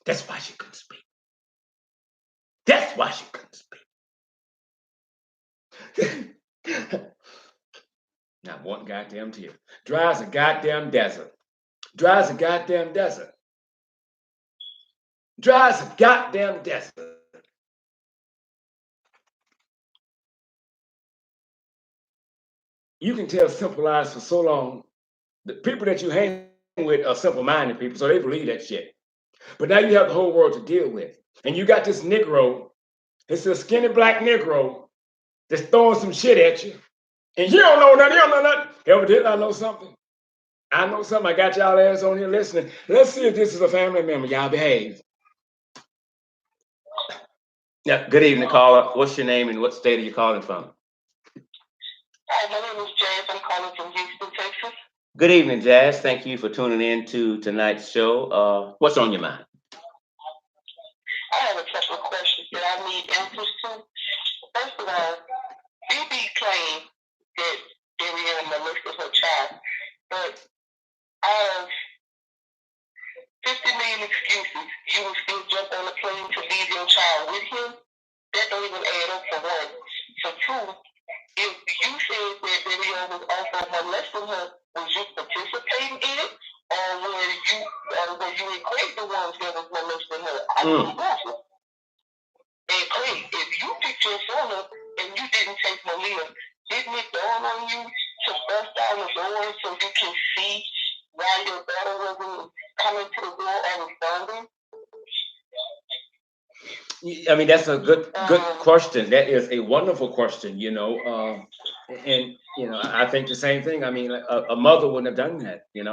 That's why she couldn't speak. That's why she couldn't speak. Not one goddamn tear. Dry as a goddamn desert. Dry as a goddamn desert. Dry as a goddamn desert. You can tell simple lies for so long. The people that you hang with are simple-minded people, so they believe that shit. But now you have the whole world to deal with. And you got this Negro, it's a skinny black Negro that's throwing some shit at you. And you don't know nothing, you don't know nothing. Evidently, I know something. I know something. I got y'all ass on here listening. Let's see if this is a family member. Y'all behave. Yeah, good evening, caller. What's your name and what state are you calling from? Hi, my name is James. I'm calling from Houston, Texas. Good evening, Jazz. Thank you for tuning in to tonight's show. What's on your mind? I have a couple of questions that I need answers to. First of all, BB claimed that Darian molested her child, but out of 50 million excuses, you will still jump on a plane to leave your child with him? That don't even add up for one. For two, if you said that Darian was also molesting her, was you participating in it? Or were you and Craig the ones that was molesting her? I don't know. And Craig, if you picked your son up and you didn't take Maleah, didn't it dawn on you to bust down the door so you can see why your daughter wasn't coming to the door or responding? I mean, that's a good question. That is a wonderful question, and I think the same thing. I mean, a mother wouldn't have done that, It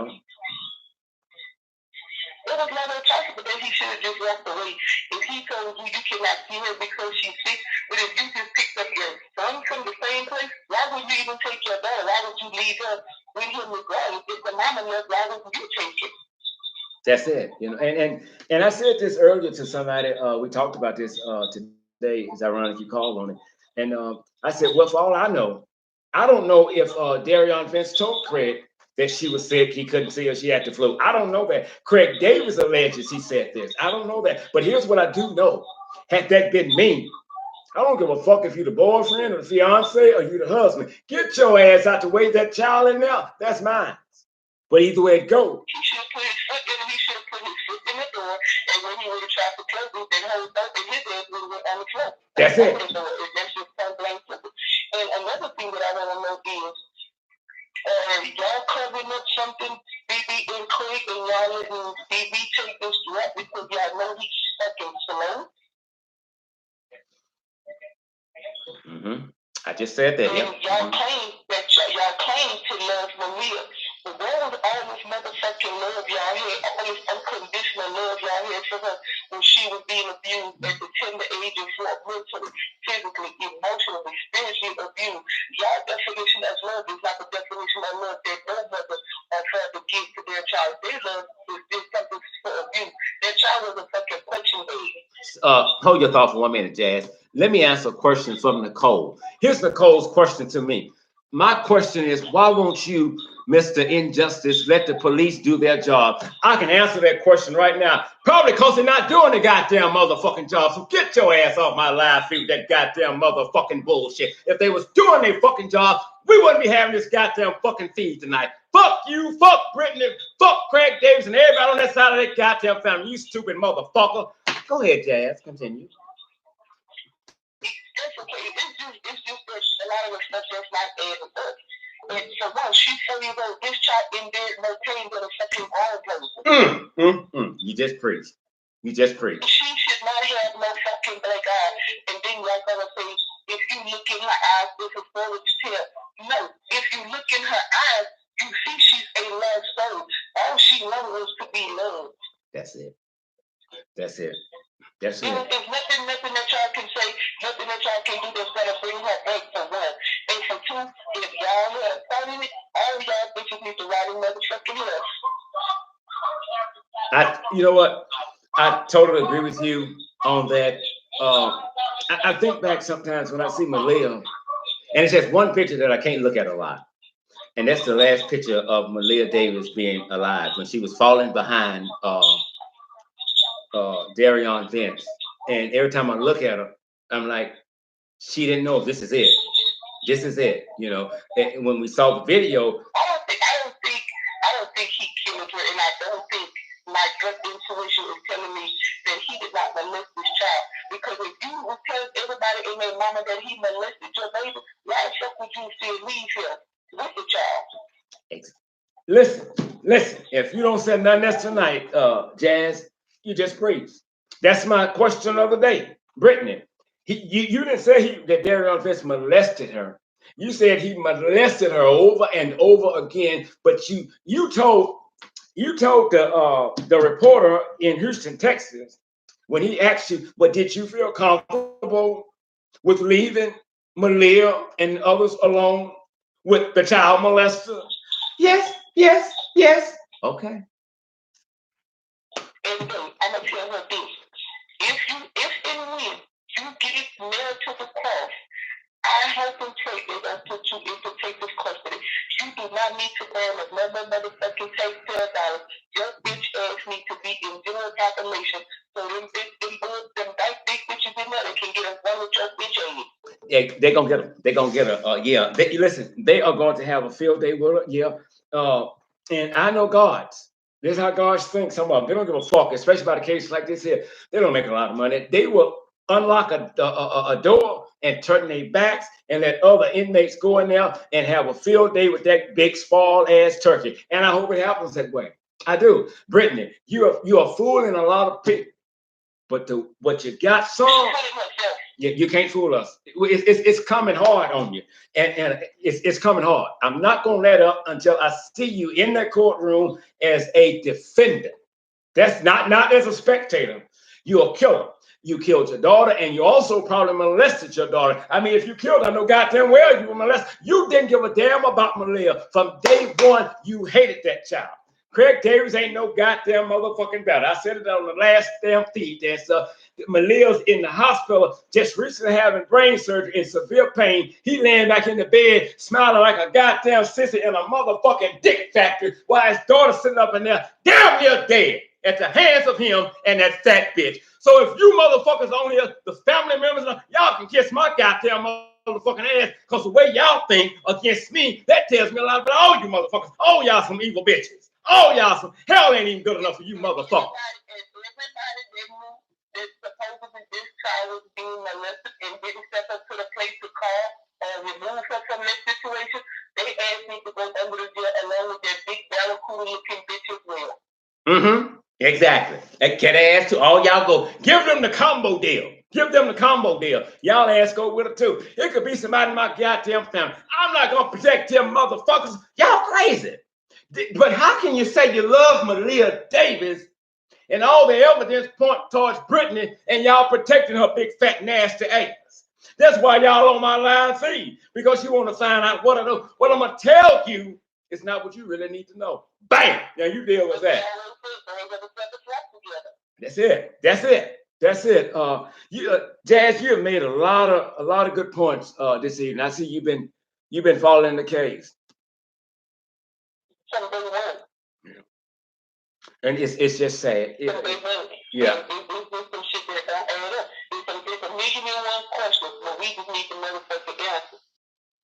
was not attractive, but then he should have just walked away. If he told you you cannot see her because she's sick, but if you just picked up your son from the same place, why would you even take your daughter? Why would you leave her with him regardless? If the mama left, why would you take it? That's it, and I said this earlier to somebody. We talked about this today. It's ironic you called on it, and I said, well, for all I know, I don't know if Darion Vince told Craig that she was sick, he couldn't see her, she had the flu. I don't know that. Craig Davis alleges he said this. I don't know that. But here's what I do know. Had that been me, I don't give a fuck if you the boyfriend or the fiance or you the husband. Get your ass out to wave that child in there. That's mine. But either way it goes. He should have put his foot in, he should have put his foot in the door, and when he would have tried to close it, then his ass would have went on the floor. That's it. That's just point blank simple. And another thing that I want to know is, y'all covering up something, BB and Craig, and y'all letting BB take this rap because y'all know he's fucking slow? I just said that, yeah. Y'all claim to love Maleah, but where was all this motherfucking love y'all had, all this unconditional love y'all had for her when she was being abused at the tender age of 4, mentally, physically, emotionally, spiritually abused? Y'all definition of love is not the definition of love that no mother or father gives to their child. Their love is something for abuse. Their child was a fucking punching bag. Hold your thought for 1 minute, Jazz. Let me answer a question from Nicole. Here's Nicole's question to me. My question is, why won't you, Mr. Injustice, let the police do their job? I can answer that question right now. Probably because they're not doing the goddamn motherfucking job. So get your ass off my live feed, that goddamn motherfucking bullshit. If they was doing their fucking job, we wouldn't be having this goddamn fucking feed tonight. Fuck you, fuck Brittany, fuck Craig Davis, and everybody on that side of that goddamn family. You stupid motherfucker. Go ahead, Jazz. Continue. It's okay. It's just that a lot of the stuff that's not adding up. And for one, she's 4 years old. This child in there no pain but a fucking all blow. You just preached. You just preach. She should not have no fucking black eye. And then y'all gonna say, if you look in her eyes, this is full of tell. No, if you look in her eyes, you see she's a love soul. All she knows is to be loved. That's it. That's it. That's it. There's nothing that y'all can say, nothing that y'all can do that's gonna bring her back for one. And for two, if y'all have fun in it, all y'all bitches need to ride in motherfucking love. You know what? I totally agree with you on that. I think back sometimes when I see Maleah, and it's just one picture that I can't look at a lot. And that's the last picture of Maleah Davis being alive when she was falling behind Darion Vince. And every time I look at her, I'm like, she didn't know if this is it. This is it, you know. And when we saw the video, I don't think he killed her, and I don't think my gut intuition is telling me that he did not molest this child. Because if you would tell everybody in their mama that he molested your baby, why the fuck would you still leave here with the child? Listen. If you don't say nothing else tonight, Jazz, you just preach. That's my question of the day, Brittany. You didn't say that Darion Vince molested her. You said he molested her over and over again, but you told the reporter in Houston, Texas, when he asked you, but did you feel comfortable with leaving Maleah and others alone with the child molester? Yes. Okay. And I'm gonna tell her this: if and when you get nailed to the cross, I hope and pray that I put you in protective custody. You do not need to earn another motherfucking taxpayer dollar. Your bitch ass need to be in general population. So them white big bitches in there, they can get a one with your bitch ass. Yeah, they're gonna get them. They're gonna get a yeah. Listen, they are going to have a field day with her. Yeah. And I know guards. This is how guards think. Some of them, they don't give a fuck, especially about a case like this here. They don't make a lot of money. They will unlock a door and turn their backs and let other inmates go in there and have a field day with that big small ass turkey. And I hope it happens that way. I do. Brittany, you're fooling a lot of people, but what you got some. You can't fool us. It's coming hard on you, and it's coming hard. I'm not gonna let up until I see you in that courtroom as a defendant. That's not as a spectator. You're a killer. You killed your daughter, and you also probably molested your daughter. I mean, if you killed her, I know goddamn well you were molested. You didn't give a damn about Maleah. From day one, you hated that child. Craig Davis ain't no goddamn motherfucking better. I said it on the last damn feed. That's Maleah's in the hospital, just recently having brain surgery in severe pain. He laying back in the bed, smiling like a goddamn sissy in a motherfucking dick factory, while his daughter sitting up in there, damn near dead at the hands of him and that fat bitch. So if you motherfuckers on here, the family members, y'all can kiss my goddamn motherfucking ass, because the way y'all think against me, that tells me a lot about all you motherfuckers. All y'all some evil bitches. All y'all some hell ain't even good enough for you motherfuckers. That supposedly this child was being molested and didn't step up to the place to call or remove her from this situation, they asked me to go under the jail along with that big Barracuda looking bitch as well. Mm-hmm. Exactly. Can I ask to all y'all go? Give them the combo deal. Give them the combo deal. Y'all ass go with it too. It could be somebody in my goddamn family. I'm not gonna protect them motherfuckers. Y'all crazy. But how can you say you love Maleah Davis and all the evidence point towards Brittany and y'all protecting her big fat nasty ass? That's why y'all on my line feed, because you want to find out what I know. What I'm gonna tell you is not what you really need to know. Bam! Now you deal with that. That's it. Jazz, you have made a lot of good points this evening. I see you've been following the case. And it's just sad. Yeah. It's some shit that don't add up. It's a million and one questions, but we just need the motherfucking answer.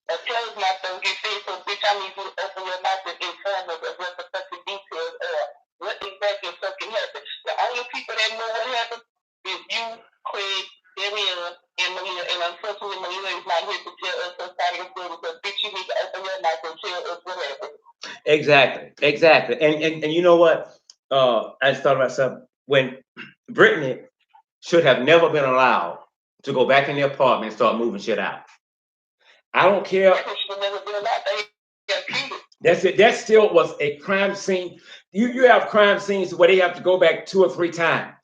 A tell my son get fed, so bitch, I need you to open your mouth and inform us of what the fucking details are. What exactly fucking happened? The only people that know what happened is you, Craig, Darion, and Maleah. And unfortunately, Maleah is not here to tell us her side of the story, because bitch, you need to open your mouth and tell us what happened. Exactly. And you know what? I just thought about something. When Brittany should have never been allowed to go back in the apartment and start moving shit out. I don't care. That's it. That still was a crime scene. You have crime scenes where they have to go back 2 or 3 times.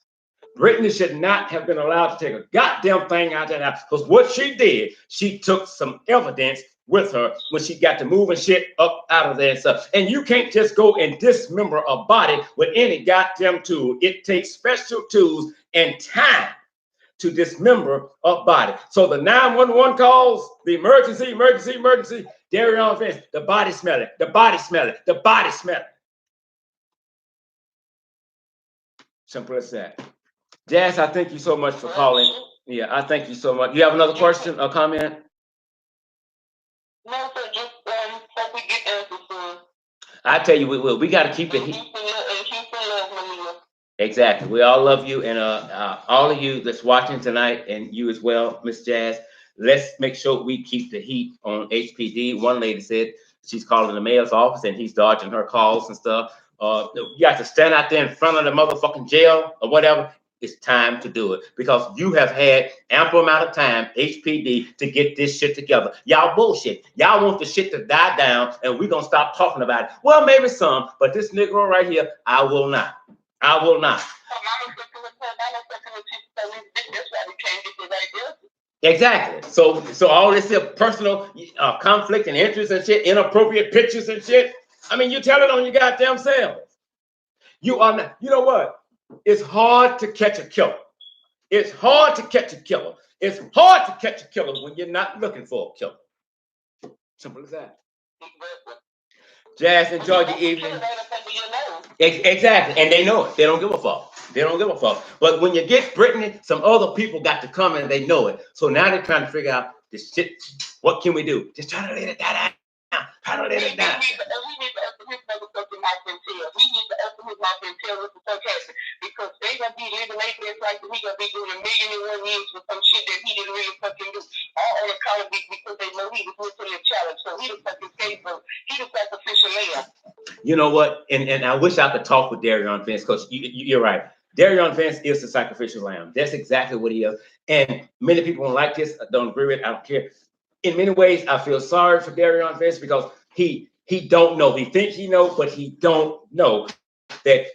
Brittany should not have been allowed to take a goddamn thing out of that house. Because what she did, she took some evidence with her when she got to moving shit up out of there and stuff. And you can't just go and dismember a body with any goddamn tool. It takes special tools and time to dismember a body. So the 911 calls, the emergency, Darion Vince, the body smelling, the body smelling, the body smelling. Simple as that. Jazz, I thank you so much for calling. Yeah, I thank you so much. You have another question or comment? No, sir, just hope we get answers soon. I tell you, we will. We got to keep it. Exactly. We all love you, and all of you that's watching tonight, and you as well, Miss Jazz. Let's make sure we keep the heat on HPD. One lady said she's calling the mayor's office, and he's dodging her calls and stuff. You got to stand out there in front of the motherfucking jail or whatever. It's time to do it because you have had ample amount of time, HPD, to get this shit together. Y'all bullshit. Y'all want the shit to die down, and we're gonna stop talking about it. Well, maybe some, but this Negro right here, I will not. I will not. Exactly. So all this personal conflict and interest and shit, inappropriate pictures and shit. I mean, you tell it on your goddamn self. You are not. You know what? It's hard to catch a killer. It's hard to catch a killer. It's hard to catch a killer when you're not looking for a killer. Simple as that. Jazz, enjoy your evening. Exactly. And they know it. They don't give a fuck. They don't give a fuck. But when you get Brittany, some other people got to come and they know it. So now they're trying to figure out this shit. What can we do? Just try to let it die down. Try to let it die. We need to open his mouth and tell us what's okay. Because they gonna be living like this, like we gonna be doing 1,000,001 years for some shit that he didn't really fucking do. All on account of it because they know he was mentally challenged. So he the fucking scapegoat. He the sacrificial lamb. You know what? And I wish I could talk with Darion Vince because you're right. Darion Vince is the sacrificial lamb. That's exactly what he is. And many people don't like this. I don't agree with it. I don't care. In many ways, I feel sorry for Darion Vince because he don't know. He thinks he knows, but he don't know that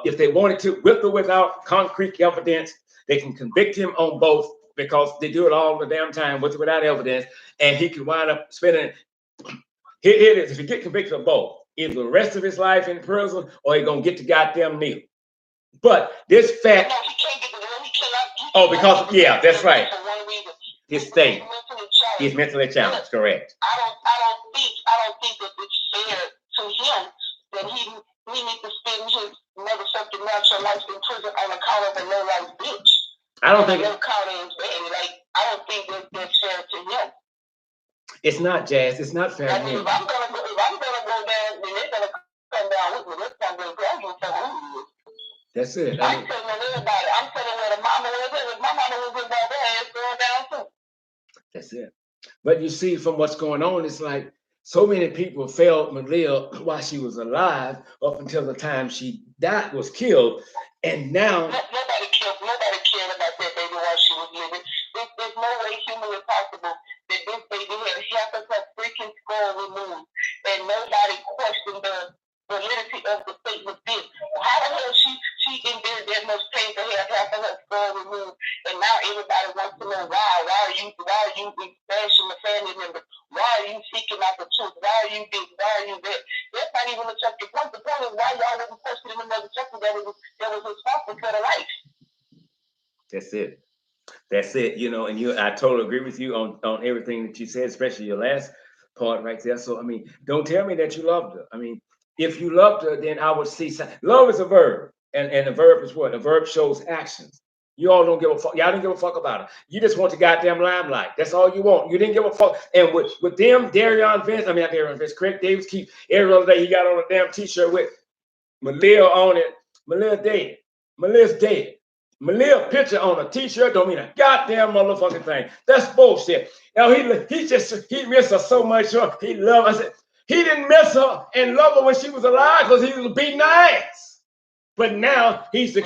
if they wanted to, with or without concrete evidence, they can convict him on both because they do it all the damn time with or without evidence, and he can wind up spending. Here it is. If he get convicted of both, either the rest of his life in prison or he's gonna get the goddamn meal. But this fact. No, he can't get the he cannot. Oh, because yeah, that's right. His state. He's mentally challenged. Correct. I don't think that it's fair to him that he needs to spend his motherfucking natural life in prison on account of a low-life bitch. I don't think. I don't think that's fair to him. It's not, Jazz. It's not fair to him. If I'm gonna go down, then they're gonna come down with me. That's not gonna go. That's it. I'm telling everybody. I'm telling where the mama was. If my mama was in there, it's going down too. That's it. But you see, from what's going on, it's like so many people failed Maleah while she was alive up until the time she died, was killed, and now nobody cared about that baby while she was living. There's no way humanly possible that this baby had half of her freaking skull removed, and nobody questioned the validity of the statement. This how the hell she endured that much pain to have half of her skull removed, and now everybody wants to know why are you bashing the family members? Why are you seeking out the truth? Why are you this? Why are you that? That's not even the subject. Point. The point is why y'all didn't question in another chapter that was responsible for the life. That's it. That's it. You know, and I totally agree with you on everything that you said, especially your last part right there. So I mean, don't tell me that you loved her. I mean, if you loved her, then I would see love is a verb, and a verb is what? A verb shows actions. You all don't give a fuck. Y'all didn't give a fuck about it. You just want the goddamn limelight. That's all you want. You didn't give a fuck. And with them, Darion Vince, not Darion Vince, Craig Davis keep every other day he got on a damn t-shirt with Maleah on it. Maleah dead. Maleah's dead. Maleah picture on a t-shirt don't mean a goddamn motherfucking thing. That's bullshit. Now he missed her so much. He loved her. I said, he didn't miss her and love her when she was alive because he was beating her ass. But now he's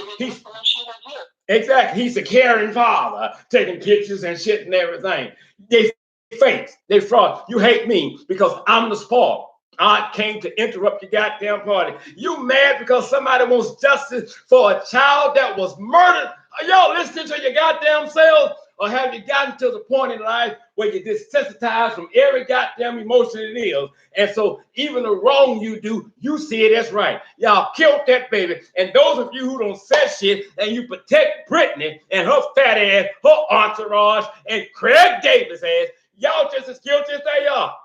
Exactly. He's a caring father, taking pictures and shit and everything. They fakes. They fraud. You hate me because I'm the spoil. I came to interrupt your goddamn party. You mad because somebody wants justice for a child that was murdered? Are y'all listening to your goddamn selves? Or have you gotten to the point in life where you're desensitized from every goddamn emotion it is? And so even the wrong you do, you see it as right. Y'all killed that baby. And those of you who don't say shit and you protect Brittany and her fat ass, her entourage, and Craig Davis ass, y'all just as guilty as they are.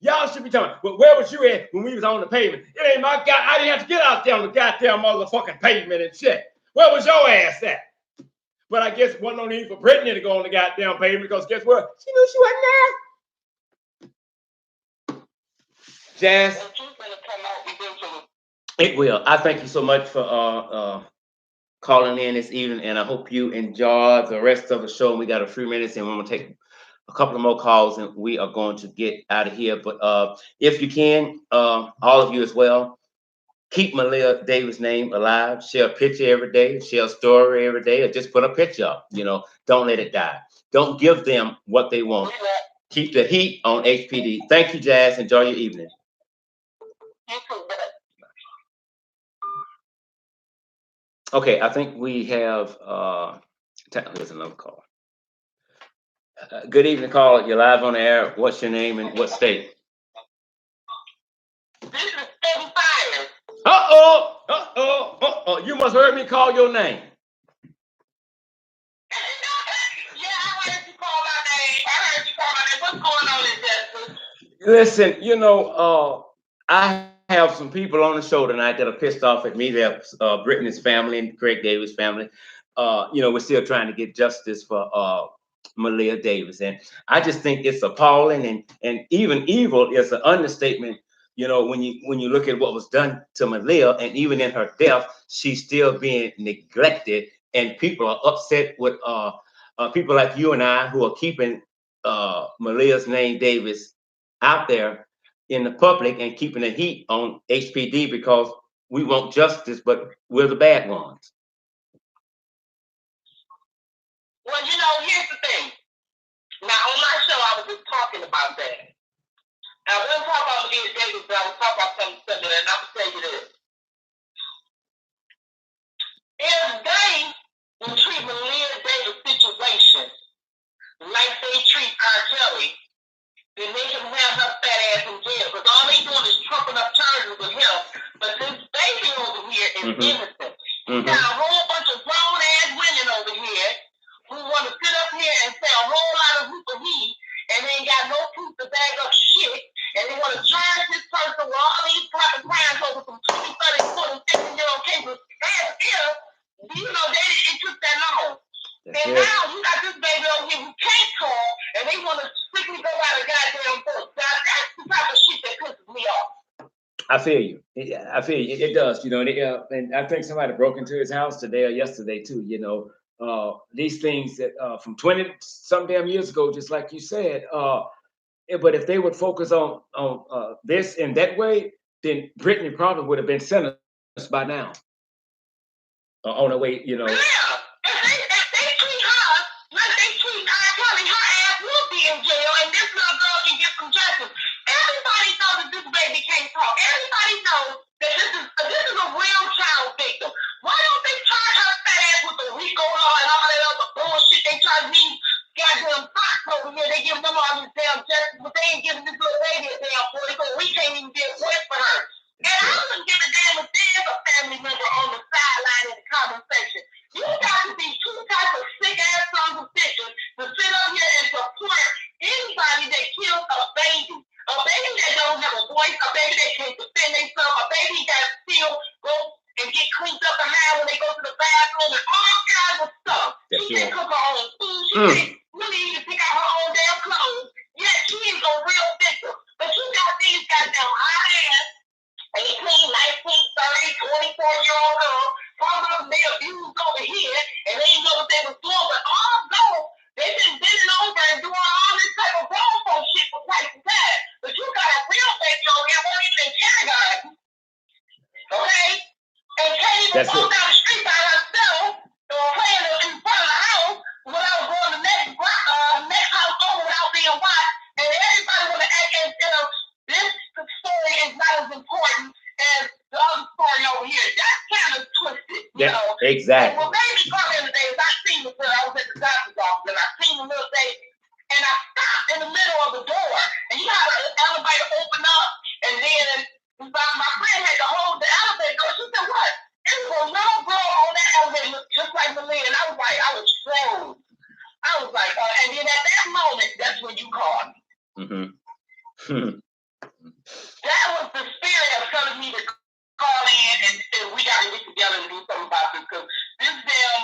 Y'all should be talking. But where was you at when we was on the pavement? It ain't my god. I didn't have to get out there on the goddamn motherfucking pavement and shit. Where was your ass at? But I guess wasn't no need for Brittany to go on the goddamn pavement because guess what? She knew she wasn't there. Jazz. It will. I thank you so much for calling in this evening, and I hope you enjoy the rest of the show. We got a few minutes, and we're gonna take a couple of more calls, and we are going to get out of here. But if you can, all of you as well, keep Maleah Davis' name alive. Share a picture every day, share a story every day, or just put a picture up. Don't let it die. Don't give them what they want. Keep the heat on HPD. Thank you, Jazz. Enjoy your evening. Okay, I think we have here's another call. Good evening, caller. You're live on the air. What's your name and what state? This is Steady Fire. You must heard me call your name. Yeah, I heard you call my name. What's going on in Texas? Listen, I have some people on the show tonight that are pissed off at me. They're Brittany's family and Craig Davis' family. We're still trying to get justice for Maleah Davis, and I just think it's appalling and even evil is an understatement. When you look at what was done to Maleah, and even in her death, she's still being neglected, and people are upset with people like you and I who are keeping Maleah's name Davis out there in the public and keeping the heat on HPD because we want justice, but we're the bad ones. Well, here's the thing. Now, on my show, I was just talking about that. I wasn't talking about Maleah Davis, but I was talking about something similar, and I'm going to tell you this. If they would treat Maleah Davis' situation like they treat R. Kelly, then they can have her fat ass in jail. Because all they doing is trumping up charges with him. But this baby over here is innocent. You got a whole bunch of grown ass women over here who want to sit up here and say a whole lot of hoo-ha-hee, and they ain't got no proof to bag up shit. And they want to charge this person with all these crimes over some 20, 30, 40, 50-year-old cases. It took that long. And now you got this baby over here who can't talk, and they want to strictly go by the goddamn book. Now, that's the type of shit that pisses me off. I feel you. It does. And I think somebody broke into his house today or yesterday too. These things that from 20 some damn years ago, just like you said. But if they would focus on this in that way, then Brittany probably would have been sentenced by now. On her way, Yeah. If they treat her like they treat R. Kelly, her ass will be in jail, and this little girl can get some justice. Everybody knows that this baby can't talk. Everybody knows that this is a real child victim. Why don't they charge her fat ass with the RICO law and all that other bullshit they charge me? Goddamn Fox over here, they give them all this damn justice, but they ain't giving this little baby a damn voice, so we can't even get a voice for her. And I wouldn't give a damn if there's a family member on the sideline in the comment section. You got to be two types of sick ass sons of bitches to sit up here and support anybody that kills a baby. A baby that don't have a voice, a baby that can't defend themselves, a baby that still go and get cleaned up behind when they go to the bathroom and all kinds of stuff. She can't cook her own food. She can't really even pick out her own damn clothes. Yet she is a real victim. But you got these goddamn hot ass 18, 19, 30, 24-year-old girls talking about they abused over here and they didn't know what they was doing. But although they've been bending over and doing all this type of grown folk shit for quite some time. But you got a real baby over here won't even in kindergarten. Okay? And can't even walk down the street by herself. Exactly. Well, maybe probably in the days I seen the girl, I was at the doctor's office and I seen the little baby, and I stopped in the middle of the door, and you know how the elevator opened up, and then my friend had to hold the elevator door. She said, "What?" There was a little girl on that elevator, looked just like Maleah, and I was like, I was froze. I was like, and then at that moment, that's when you called me. That was the spirit of telling me to call in and we got to get together and do something about this, because this damn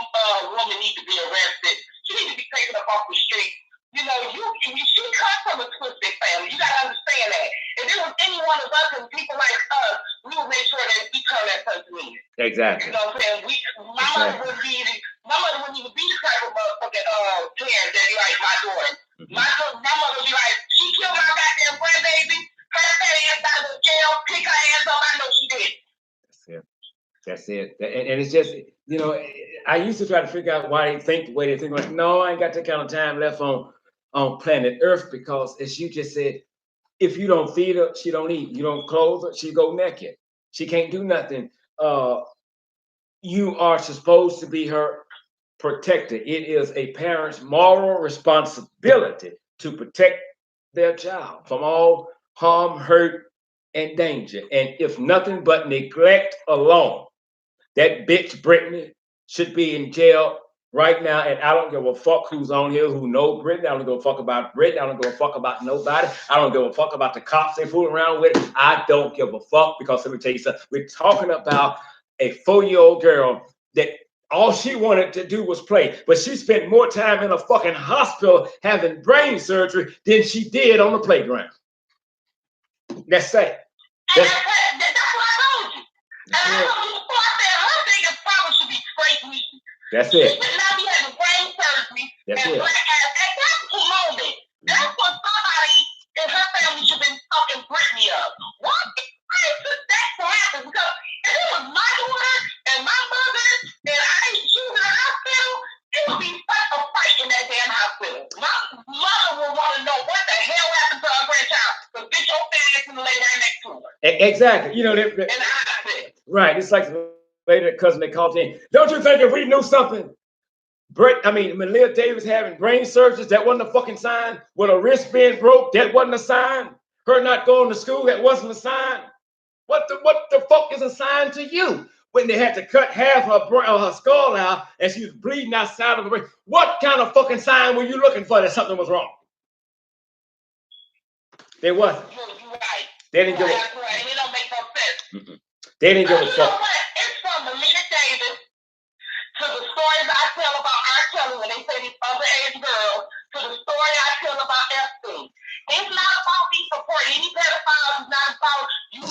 woman needs to be arrested. She needs to be taken up off the street. You know, she comes from a twisted family. You got to understand that. If there was any one of us and people like us, we would make sure that we turn that person in. Exactly. You know what I'm saying? My mother wouldn't even be the type of motherfucking parent that be like my daughter. My mother would be like, she killed my goddamn grandbaby, her ass out of jail, pick her ass up. I know she did. That's it. And it's just, you know, I used to try to figure out why they think the way they think. Like, no, I ain't got that kind of time left on planet Earth, because as you just said, if you don't feed her, she don't eat. You don't clothe her, she go naked. She can't do nothing. You are supposed to be her protector. It is a parent's moral responsibility to protect their child from all harm, hurt, and danger. And if nothing but neglect alone, that bitch Brittany should be in jail right now. And I don't give a fuck who's on here who know Brittany. I don't give a fuck about Brittany. I don't give a fuck about nobody. I don't give a fuck about the cops they fool around with. I don't give a fuck, because let me tell you something. We're talking about a 4-year-old girl that all she wanted to do was play, but she spent more time in a fucking hospital having brain surgery than she did on the playground. That's sad. That's what I told you. And I told you before, I said her biggest problem should be straight meat. That's it. She should not be having brain surgery. That's and it. Black ass. At that moment, that's what somebody in her family should have been fucking Britney up. Why is that to happen? Because if it was my daughter and my mother and she was in the hospital, it would be such a fight in that damn hospital. My mother would want to know what the hell happened to her grandchild. Because bitch, your fat ass is lay right next to her. Exactly. You know, in the hospital. Right. It's like later cousin they called in. Don't you think if we knew something? Maleah Davis having brain surgeries, that wasn't a fucking sign. With her wrist being broke, that wasn't a sign. Her not going to school, that wasn't a sign. What the fuck is a sign to you? When they had to cut half her skull out and she was bleeding outside of the brain. What kind of fucking sign were you looking for that something was wrong? There wasn't. You're right. They didn't give a fuck. It don't make no sense. They didn't give a fuck. It's from Maleah Davis to the stories I tell about R. Kelly when they say these underage girls, to the story I tell about Epstein. It's not about me supporting any pedophiles. It's not about you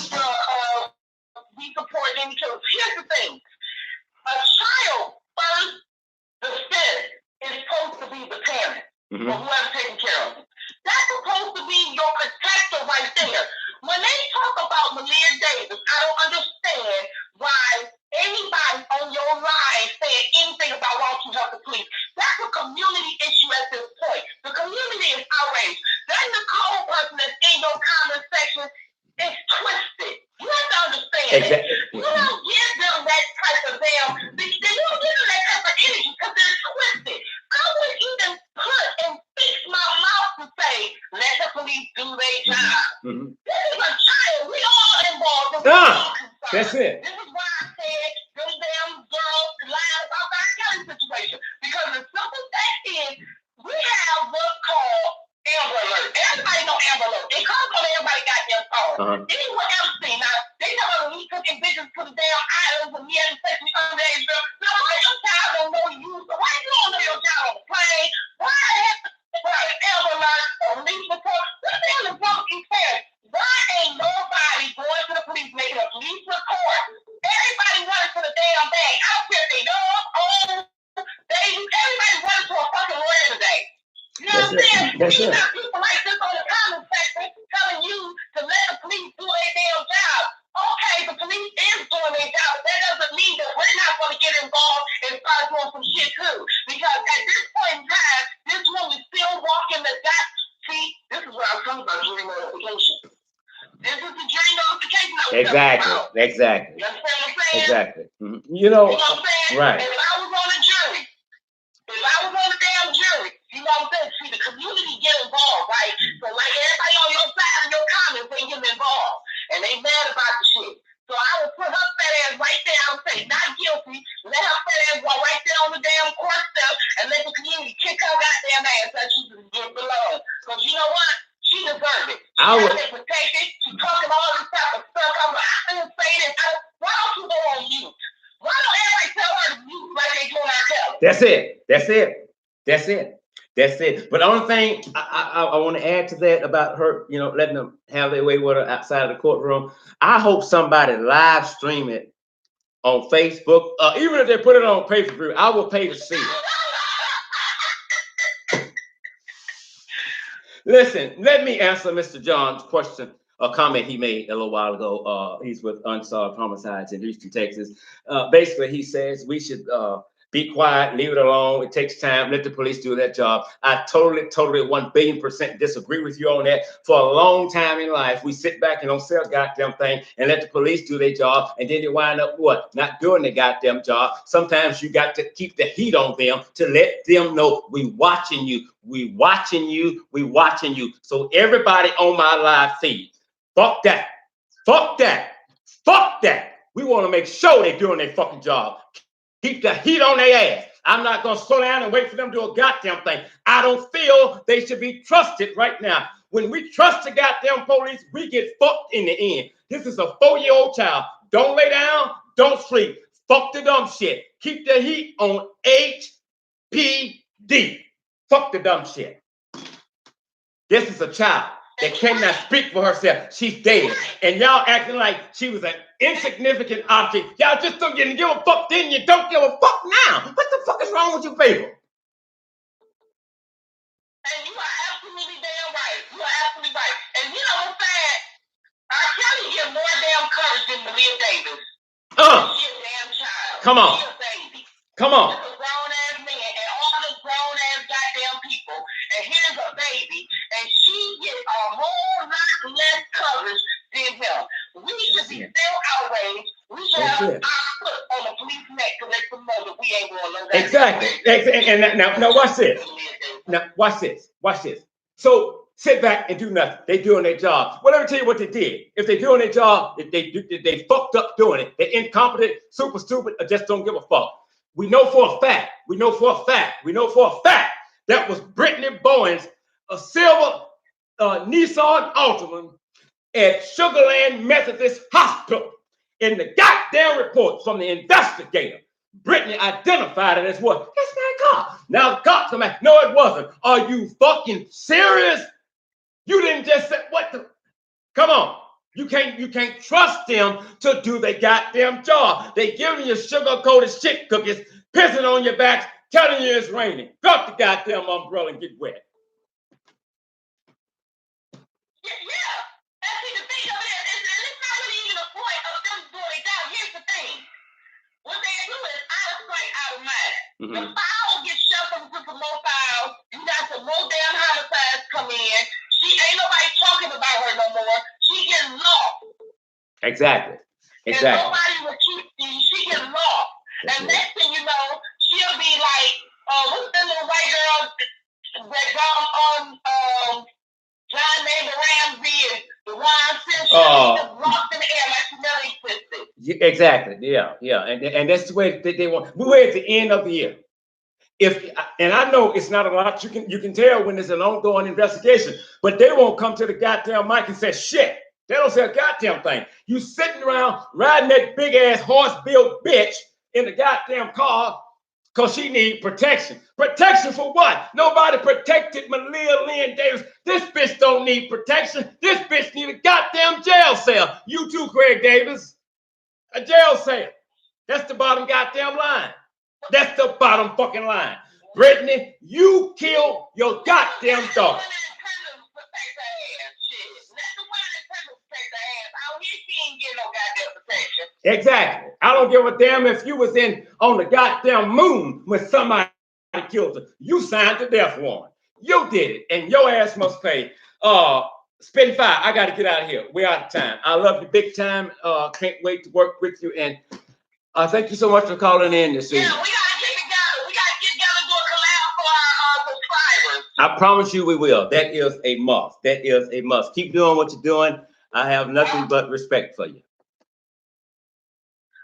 we support any children. Here's the thing. A child first, the spirit, is supposed to be the parent or whoever's taking care of them. That's supposed to be your protector right there. When they talk about Maleah Davis, I don't understand why anybody on your line saying anything about why don't you help the police. That's a community issue at this point. The community is outraged. That Nicole person that's in your comment section is twisted. You have to understand that. You don't give them that type of damn, you don't give them that type of energy because they're twisted. I wouldn't even put and fix my mouth to say, let the police do their job. This is a child. We all involved. That's it. This is why I said them damn girls lied about the R. Kelly situation. Because the simple fact is, we have what's called Amber Alert. Everybody know Amber Alert. It comes on everybody goddamn phone. Anyone else seen? Now, they know that we took bitches to the damn islands and we had sex with underage girls. Now, why your child don't know you? So why you don't know your child on the plane? Why Amber Alert or police report? What the hell is wrong with these parents? Why ain't nobody going to the police making a police report? Everybody running to the damn bag. I don't care if they know, old, everybody running to a fucking lawyer today. You know what I'm saying? You got people like this on the comment section telling you to let the police do their damn job. Okay, the police is doing their job, but that doesn't mean that we're not going to get involved and start doing some shit too. Because at this point in time, this woman is still walking the dot. See, this is what I'm talking about jury notification. This is the jury notification. Exactly. You understand what I'm saying? Exactly. You know what I'm saying? Right. If I was on the jury, if I was on the damn jury, you know what I'm saying? See, the community get involved, right? So like everybody on your side of your comments ain't getting involved, and they mad about the shit. So I would put her fat ass right there. I would say not guilty. Let her fat ass walk right there on the damn court step, and let the community kick her goddamn ass so she can get below. Because you know what? She deserves it. She got to protect it. She talking all this type of stuff. I'm like, I didn't say this. Why don't you go on mute? Why don't everybody tell her to mute like they doing our tell? That's it. That's it. That's it. That's it. But the only thing I want to add to that about her, you know, letting them have their way with her outside of the courtroom. I hope somebody live stream it on Facebook. Even if they put it on pay-per-view, I will pay to see it. Listen, let me answer Mr. John's question, a comment he made a little while ago. He's with Unsolved Homicides in Houston, Texas. Basically, he says we should be quiet, leave it alone. It takes time. Let the police do their job. I totally, 1,000,000,000% disagree with you on that. For a long time in life, we sit back and don't say a goddamn thing and let the police do their job. And then you wind up what? Not doing the goddamn job. Sometimes you got to keep the heat on them to let them know we watching you. We watching you. We watching you. So everybody on my live feed, fuck that. Fuck that. Fuck that. We want to make sure they're doing their fucking job. Keep the heat on their ass. I'm not going to slow down and wait for them to do a goddamn thing. I don't feel they should be trusted right now. When we trust the goddamn police, we get fucked in the end. This is a 4-year-old child. Don't lay down. Don't sleep. Fuck the dumb shit. Keep the heat on HPD. Fuck the dumb shit. This is a child that cannot speak for herself. She's dead. And y'all acting like she was an insignificant object. Y'all just don't give a fuck then. You don't give a fuck now. What the fuck is wrong with you people? And you are absolutely damn right. You are absolutely right. And you know what's sad? R. Kelly get more damn coverage than Maleah Davis. She a damn child. Come on. She a baby. Come on. This a grown-ass man and all the grown-ass goddamn people. And here's a baby. And she gets a whole lot less coverage than him. We should be still outraged. We should have our foot on the police neck to let them know that we ain't going no goddamn Exactly. And now watch this. Now watch this. Watch this. So sit back and do nothing. They doing their job. Well, let me tell you what they did. If they doing their job, if they fucked up doing it. They're incompetent, super stupid, or just don't give a fuck. We know for a fact. We know for a fact that was Brittany Bowen's a silver Nissan Altima at Sugarland Methodist Hospital. In the goddamn report from the investigator, Brittany identified it as what? It's my car. Now the cops come back. No, it wasn't. Are you fucking serious? You didn't just say what the? Come on. You can't trust them to do their goddamn job. They giving you sugar-coated shit cookies, pissing on your back, telling you it's raining. Drop the goddamn umbrella and get wet. Yeah. And see, the thing of it is, it's not really even a point of them doing it down. Here's the thing. What they do is out of sight, out of mind. The file gets shuffled into some more files. You got some more damn homicides come in. She ain't nobody talking about her no more. She gets lost. Exactly. And nobody will keep these. She gets lost. And next thing you know, she'll be like, what's that little white girl that got on John Neighbor Ramsey and the Ron Simpson? She just lost in the air like she never existed. Yeah, exactly. Yeah. And that's the way they want. We're at the end of the year. And I know it's not a lot. You can tell when there's an ongoing investigation, but they won't come to the goddamn mic and say shit. They don't say a goddamn thing. You sitting around riding that big ass horse-built bitch in the goddamn car because she need protection. Protection for what? Nobody protected Maleah Lynn Davis. This bitch don't need protection. This bitch need a goddamn jail cell. You too, Craig Davis. A jail cell. That's the bottom goddamn line. That's the bottom fucking line. Brittany, you killed your goddamn daughter. Exactly. I don't give a damn if you was on the goddamn moon when somebody killed her. You signed the death warrant. You did it, and your ass must pay. Spin fire. I got to get out of here. We're out of time. I love you big time. Can't wait to work with you. And Thank you so much for calling in this Yeah, evening. we gotta get together. We gotta get together and do a collab for our subscribers. I promise you we will. That is a must. That is a must. Keep doing what you're doing. I have nothing but respect for you.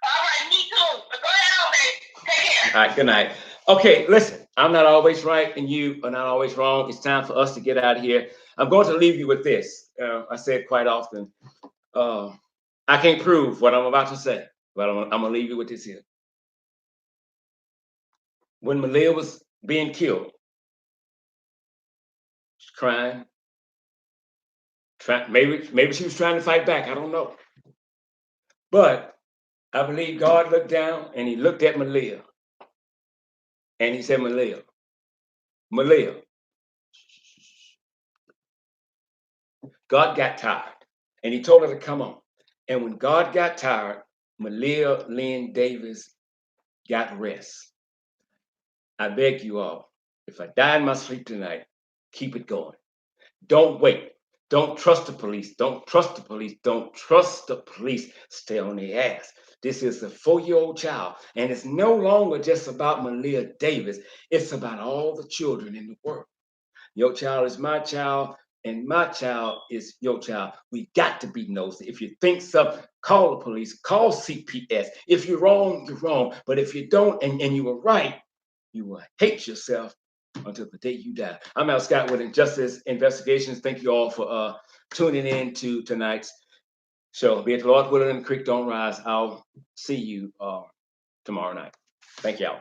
All right, me too. Go ahead on, babe. Take care. All right, good night. Okay, listen, I'm not always right and you are not always wrong. It's time for us to get out of here. I'm going to leave you with this. I say it quite often. Uh, I can't prove what I'm about to say, but I'm going to leave you with this here. When Maleah was being killed, she's crying, maybe she was trying to fight back. I don't know. But I believe God looked down and he looked at Maleah and he said, Maleah, Maleah, God got tired and he told her to come on. And when God got tired, Maleah Lynn Davis got rest. I beg you all, if I die in my sleep tonight, keep it going. Don't wait. Don't trust the police. Don't trust the police. Don't trust the police. Stay on their ass. This is a 4-year-old child, and it's no longer just about Maleah Davis. It's about all the children in the world. Your child is my child, and my child is your child. We got to be nosy. If you think something, call the police, call CPS. If you're wrong, you're wrong. But if you don't and you were right, you will hate yourself until the day you die. I'm Al Scott with Injustice Investigations. Thank you all for tuning in to tonight's show. Be it the Lord willing and the creek don't rise. I'll see you tomorrow night. Thank y'all.